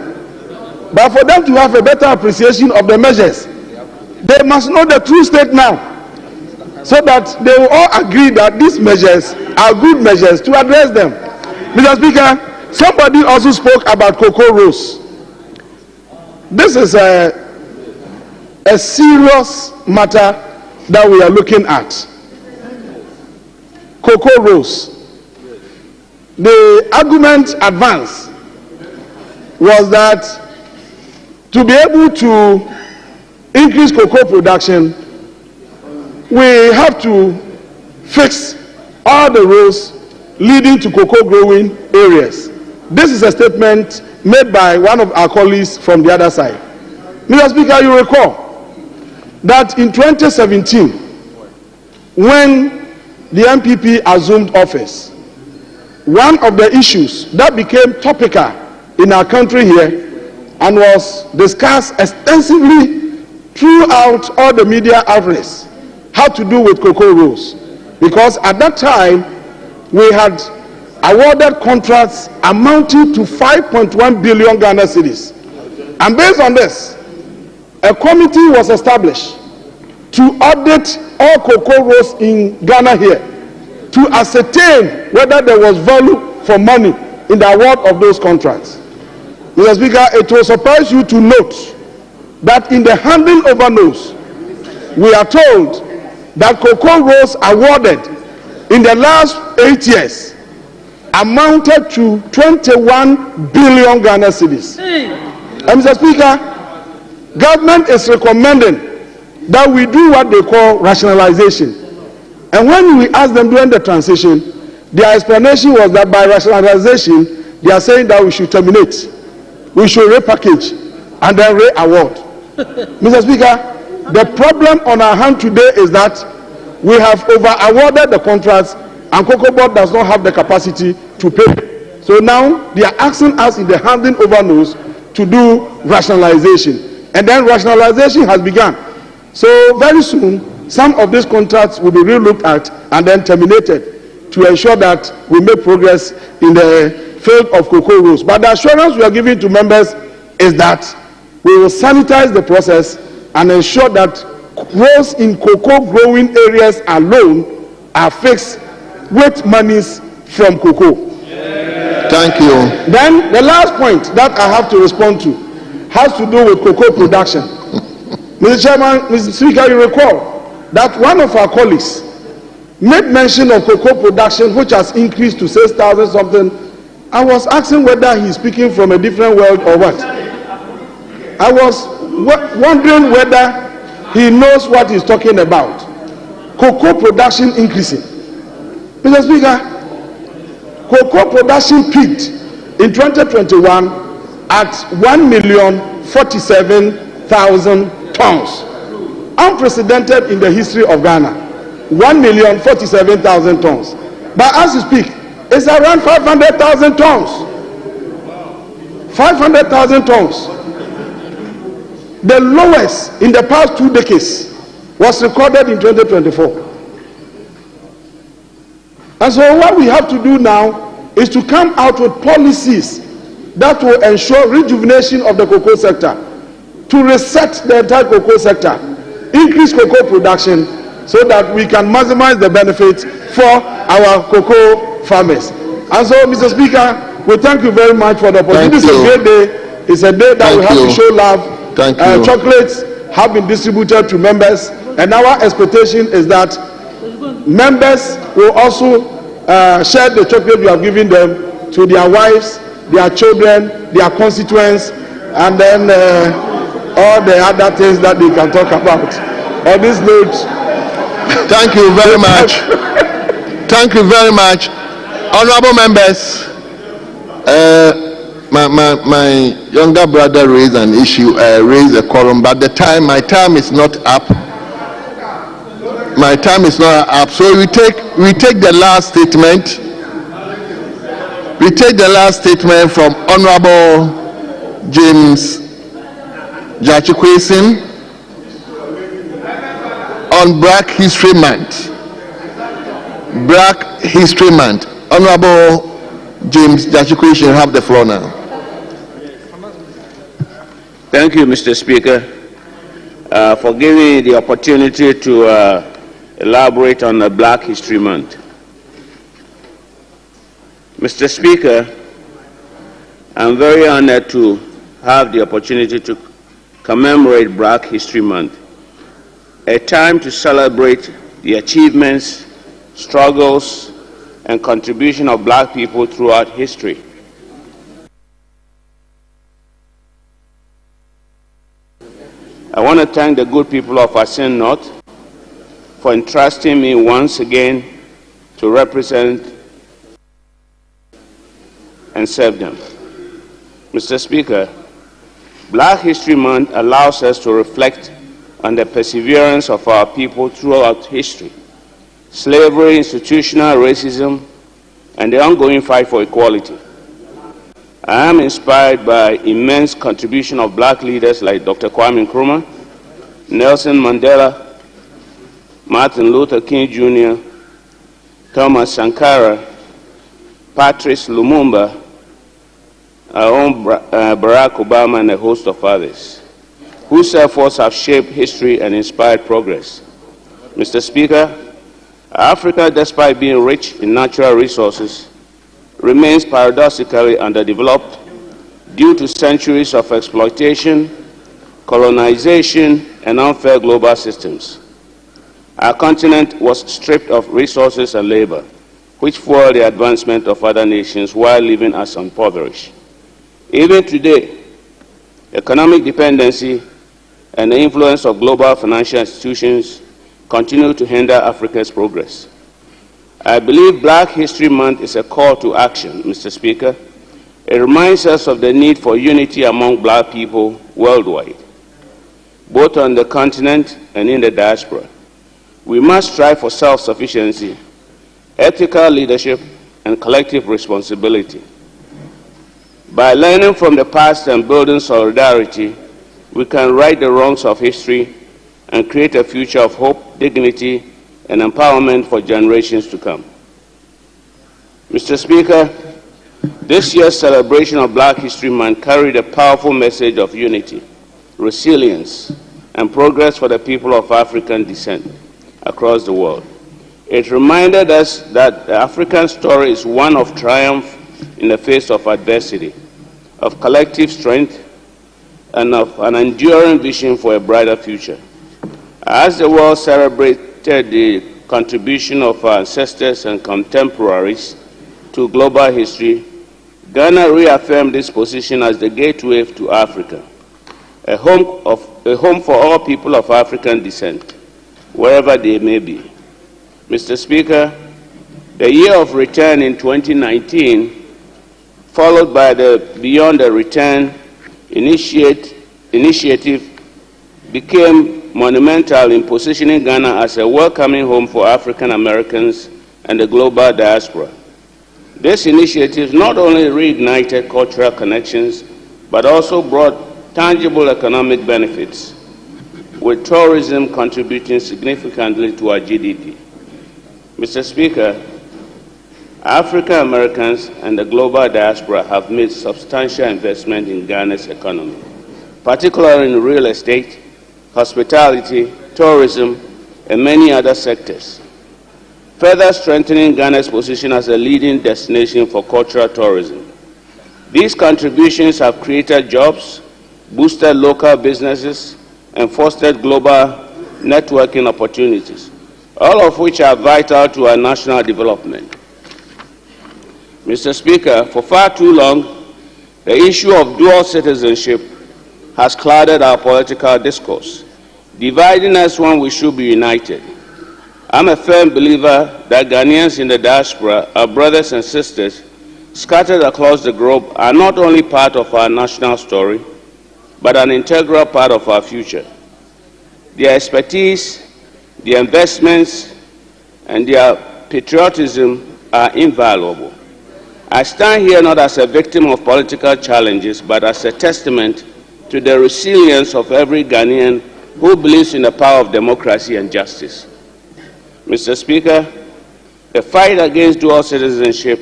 But for them to have a better appreciation of the measures, they must know the true state now, so that they will all agree that these measures are good measures to address them. Mr. Speaker, Somebody also spoke about cocoa roast. This is a serious matter that we are looking at. Cocoa roast. The argument advanced was that to be able to increase cocoa production, we have to fix all the roads leading to cocoa growing areas. This is a statement made by one of our colleagues from the other side. Mr. Speaker, you recall that in 2017, when the MPP assumed office, one of the issues that became topical in our country here and was discussed extensively throughout all the media outlets had to do with cocoa roast. Because at that time, we had awarded contracts amounting to 5.1 billion Ghana cedis. And based on this, a committee was established to audit all cocoa roasts in Ghana here to ascertain whether there was value for money in the award of those contracts. Mr. Speaker, it will surprise you to note that in the handing over notice, we are told that cocoa roasts awarded in the last 8 years amounted to 21 billion Ghana cedis. And Mr. Speaker, government is recommending that we do what they call rationalization. And when we asked them during the transition, their explanation was that by rationalization, they are saying that we should terminate, we should repackage, and then re-award. Mr. Speaker, the problem on our hand today is that we have over-awarded the contracts and Cocoa Board does not have the capacity to pay. So now they are asking us in the handing over notice to do rationalization. And then rationalization has begun. So very soon, some of these contracts will be re-looked at and then terminated to ensure that we make progress in the field of cocoa roast. But the assurance we are giving to members is that we will sanitize the process and ensure that roasts in cocoa growing areas alone are fixed with monies from cocoa. Thank you. Then the last point that I have to respond to has to do with cocoa production. Mr. Chairman, Mr. Speaker, you recall that one of our colleagues made mention of cocoa production, which has increased to 6,000 something. I was asking whether he's speaking from a different world or what. I was wondering whether he knows what he's talking about. Cocoa production increasing. Mr. Speaker, cocoa production peaked in 2021 at 1,047,000 tons. Unprecedented in the history of Ghana. 1,047,000 tons. But as we speak, it's around 500,000 tons. 500,000 tons. The lowest in the past 2 decades was recorded in 2024. And so what we have to do now is to come out with policies that will ensure rejuvenation of the cocoa sector, to reset the entire cocoa sector, increase cocoa production so that we can maximize the benefits for our cocoa farmers. And so, Mr. Speaker, we thank you very much for the opportunity. This is a great day. It's a day that we have to show love. Chocolates have been distributed to members, and our expectation is that members will also share the chocolate we have given them to their wives, their children, their constituents, and then all the other things that they can talk about. On this note, thank you very much. Thank you very much. Honorable members, my younger brother raised an issue, raised a quorum, but my time is not up. My time is not up, so we take the last statement. We take the last statement from Honorable James Jachikwesin on Black History Month. Black History Month. Honorable James Jachikwesin, have the floor now. Thank you, Mr. Speaker, for giving me the opportunity to elaborate on the Black History Month. Mr. Speaker, I'm very honored to have the opportunity to commemorate Black History Month, a time to celebrate the achievements, struggles, and contribution of Black people throughout history. I want to thank the good people of Asin North for entrusting me once again to represent and serve them. Mr. Speaker, Black History Month allows us to reflect on the perseverance of our people throughout history, slavery, institutional racism, and the ongoing fight for equality. I am inspired by immense contribution of Black leaders like Dr. Kwame Nkrumah, Nelson Mandela, Martin Luther King Jr., Thomas Sankara, Patrice Lumumba, our own Barack Obama, and a host of others, whose efforts have shaped history and inspired progress. Mr. Speaker, Africa, despite being rich in natural resources, remains paradoxically underdeveloped due to centuries of exploitation, colonization, and unfair global systems. Our continent was stripped of resources and labor, which fueled the advancement of other nations while leaving us impoverished. Even today, economic dependency and the influence of global financial institutions continue to hinder Africa's progress. I believe Black History Month is a call to action, Mr. Speaker. It reminds us of the need for unity among Black people worldwide, both on the continent and in the diaspora. We must strive for self-sufficiency, ethical leadership, and collective responsibility. By learning from the past and building solidarity, we can right the wrongs of history and create a future of hope, dignity, and empowerment for generations to come. Mr. Speaker, this year's celebration of Black History Month carried a powerful message of unity, resilience, and progress for the people of African descent across the world. It reminded us that the African story is one of triumph in the face of adversity, of collective strength, and of an enduring vision for a brighter future. As the world celebrated the contribution of our ancestors and contemporaries to global history, Ghana reaffirmed its position as the gateway to Africa, a home for all people of African descent, wherever they may be. Mr. Speaker, the year of return in 2019, followed by the Beyond the Return initiative, became monumental in positioning Ghana as a welcoming home for African Americans and the global diaspora. This initiative not only reignited cultural connections, but also brought tangible economic benefits, with tourism contributing significantly to our GDP. Mr. Speaker, African Americans and the global diaspora have made substantial investment in Ghana's economy, particularly in real estate, hospitality, tourism, and many other sectors, further strengthening Ghana's position as a leading destination for cultural tourism. These contributions have created jobs, boosted local businesses, and fostered global networking opportunities, all of which are vital to our national development. Mr. Speaker, for far too long, the issue of dual citizenship has clouded our political discourse, dividing us when we should be united. I'm a firm believer that Ghanaians in the diaspora, our brothers and sisters scattered across the globe, are not only part of our national story, but an integral part of our future. Their expertise, their investments, and their patriotism are invaluable. I stand here not as a victim of political challenges, but as a testament to the resilience of every Ghanaian who believes in the power of democracy and justice. Mr. Speaker, the fight against dual citizenship,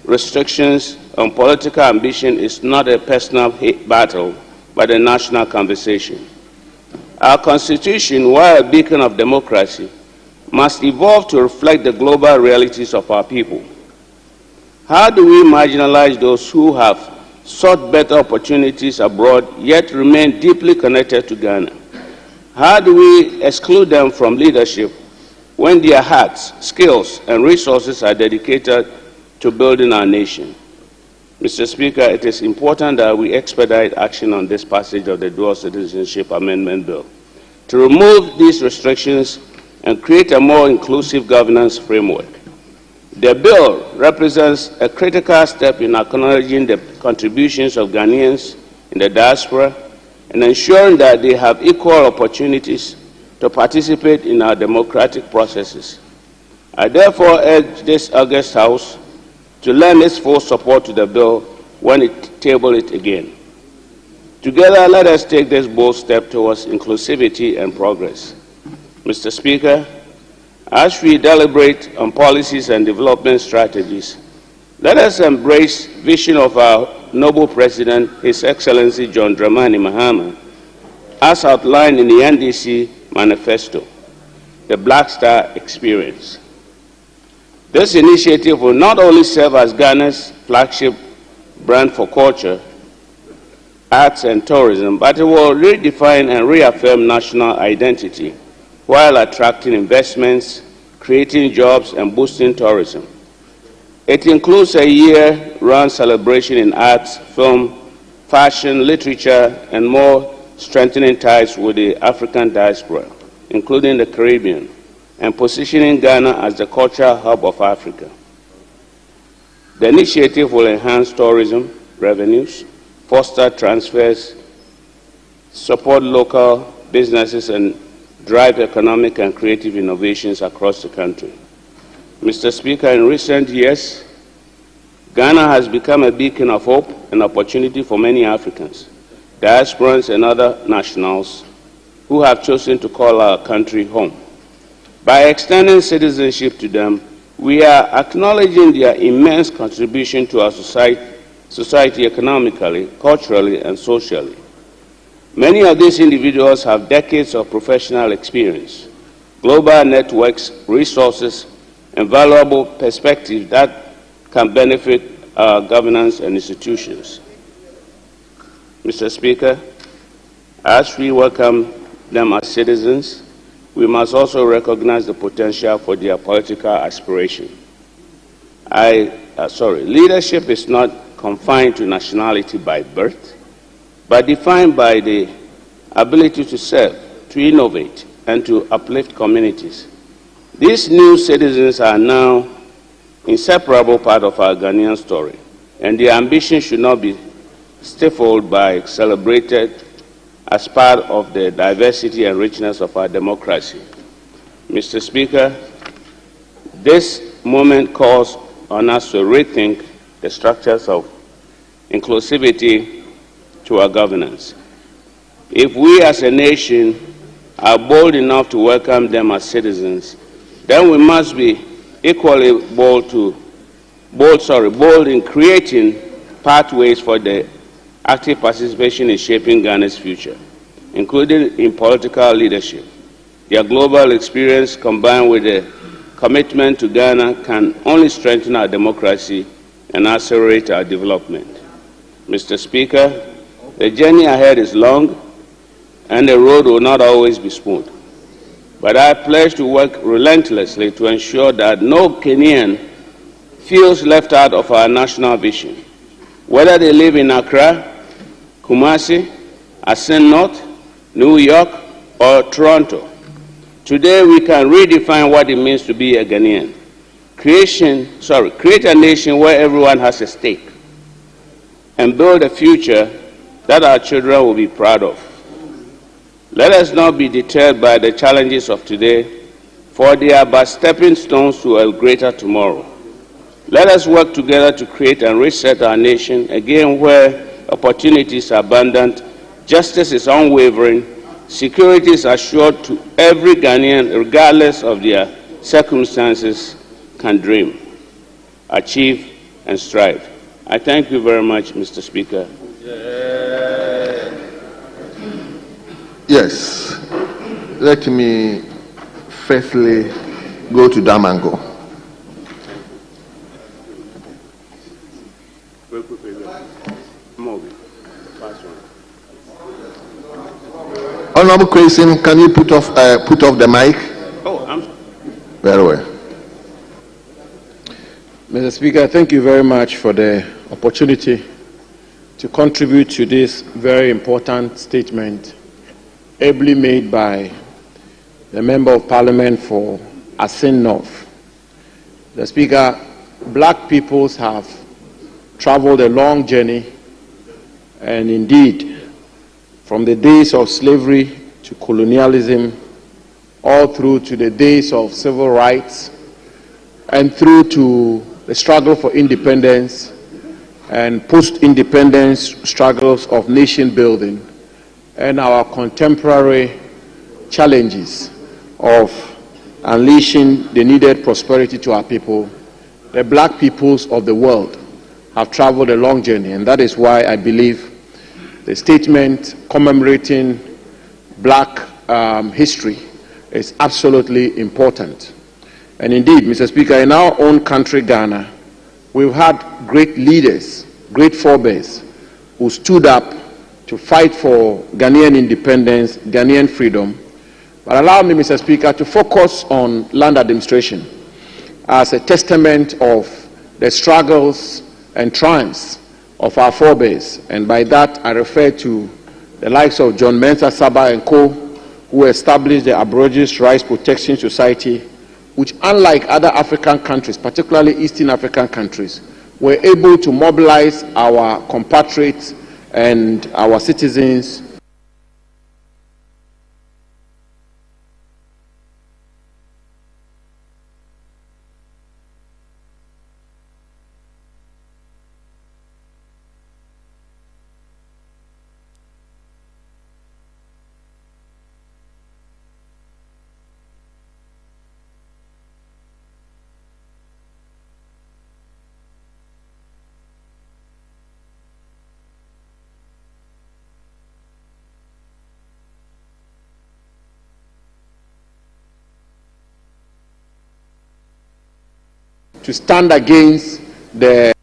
restrictions, and political ambition is not a personal battle, but a national conversation. Our Constitution, while a beacon of democracy, must evolve to reflect the global realities of our people. How do we marginalize those who have sought better opportunities abroad, yet remain deeply connected to Ghana? How do we exclude them from leadership when their hearts, skills, and resources are dedicated to building our nation? Mr. Speaker, it is important that we expedite action on this passage of the Dual Citizenship Amendment Bill to remove these restrictions and create a more inclusive governance framework. The bill represents a critical step in acknowledging the contributions of Ghanaians in the diaspora and ensuring that they have equal opportunities to participate in our democratic processes. I therefore urge this August House to lend its full support to the bill when it tables it again. Together, let us take this bold step towards inclusivity and progress. Mr. Speaker, as we deliberate on policies and development strategies, let us embrace the vision of our noble President, His Excellency John Dramani Mahama, as outlined in the NDC Manifesto, the Black Star Experience. This initiative will not only serve as Ghana's flagship brand for culture, arts, and tourism, but it will redefine and reaffirm national identity while attracting investments, creating jobs, and boosting tourism. It includes a year-round celebration in arts, film, fashion, literature, and more, strengthening ties with the African diaspora, including the Caribbean, and positioning Ghana as the cultural hub of Africa. The initiative will enhance tourism revenues, foster transfers, support local businesses, and drive economic and creative innovations across the country. Mr. Speaker, in recent years, Ghana has become a beacon of hope and opportunity for many Africans, diasporans, and other nationals who have chosen to call our country home. By extending citizenship to them, we are acknowledging their immense contribution to our society economically, culturally, and socially. Many of these individuals have decades of professional experience, global networks, resources, and valuable perspectives that can benefit our governance and institutions. Mr. Speaker, as we welcome them as citizens, we must also recognize the potential for their political aspiration. Leadership is not confined to nationality by birth, but defined by the ability to serve, to innovate, and to uplift communities. These new citizens are now an inseparable part of our Ghanaian story, and their ambition should not be stifled by celebrated as part of the diversity and richness of our democracy. Mr. Speaker, this moment calls on us to rethink the structures of inclusivity to our governance. If we as a nation are bold enough to welcome them as citizens, then we must be equally bold in creating pathways for the active participation in shaping Ghana's future, including in political leadership. Their global experience combined with the commitment to Ghana can only strengthen our democracy and accelerate our development. Mr. Speaker, the journey ahead is long and the road will not always be smooth. But I pledge to work relentlessly to ensure that no Kenyan feels left out of our national vision, whether they live in Accra, Kumasi, Asin North, New York, or Toronto. Today we can redefine what it means to be a Ghanaian. Create a nation where everyone has a stake and build a future that our children will be proud of. Let us not be deterred by the challenges of today, for they are but stepping stones to a greater tomorrow. Let us work together to create and reset our nation, again where opportunities are abundant, justice is unwavering, security is assured to every Ghanaian, regardless of their circumstances, can dream, achieve, and strive. I thank you very much, Mr. Speaker. Yes. Let me firstly go to Damango. Honorable Quayson, can you put off the mic? Oh, I'm Very well. Mr. Speaker, thank you very much for the opportunity to contribute to this very important statement ably made by the Member of Parliament for Asin North. The Speaker, black peoples have traveled a long journey, and indeed, from the days of slavery to colonialism, all through to the days of civil rights, and through to the struggle for independence and post-independence struggles of nation building, and our contemporary challenges of unleashing the needed prosperity to our people, the black peoples of the world have traveled a long journey, and that is why I believe the statement commemorating black history is absolutely important. And indeed, Mr. Speaker, in our own country, Ghana, we've had great leaders, great forebears, who stood up to fight for Ghanaian independence, Ghanaian freedom. But allow me, Mr. Speaker, to focus on land administration as a testament of the struggles and triumphs of our forebears. And by that, I refer to the likes of John Mensah Saba and co., who established the Aborigines Rights Protection Society, which, unlike other African countries, particularly Eastern African countries, were able to mobilize our compatriots and our citizens to stand against the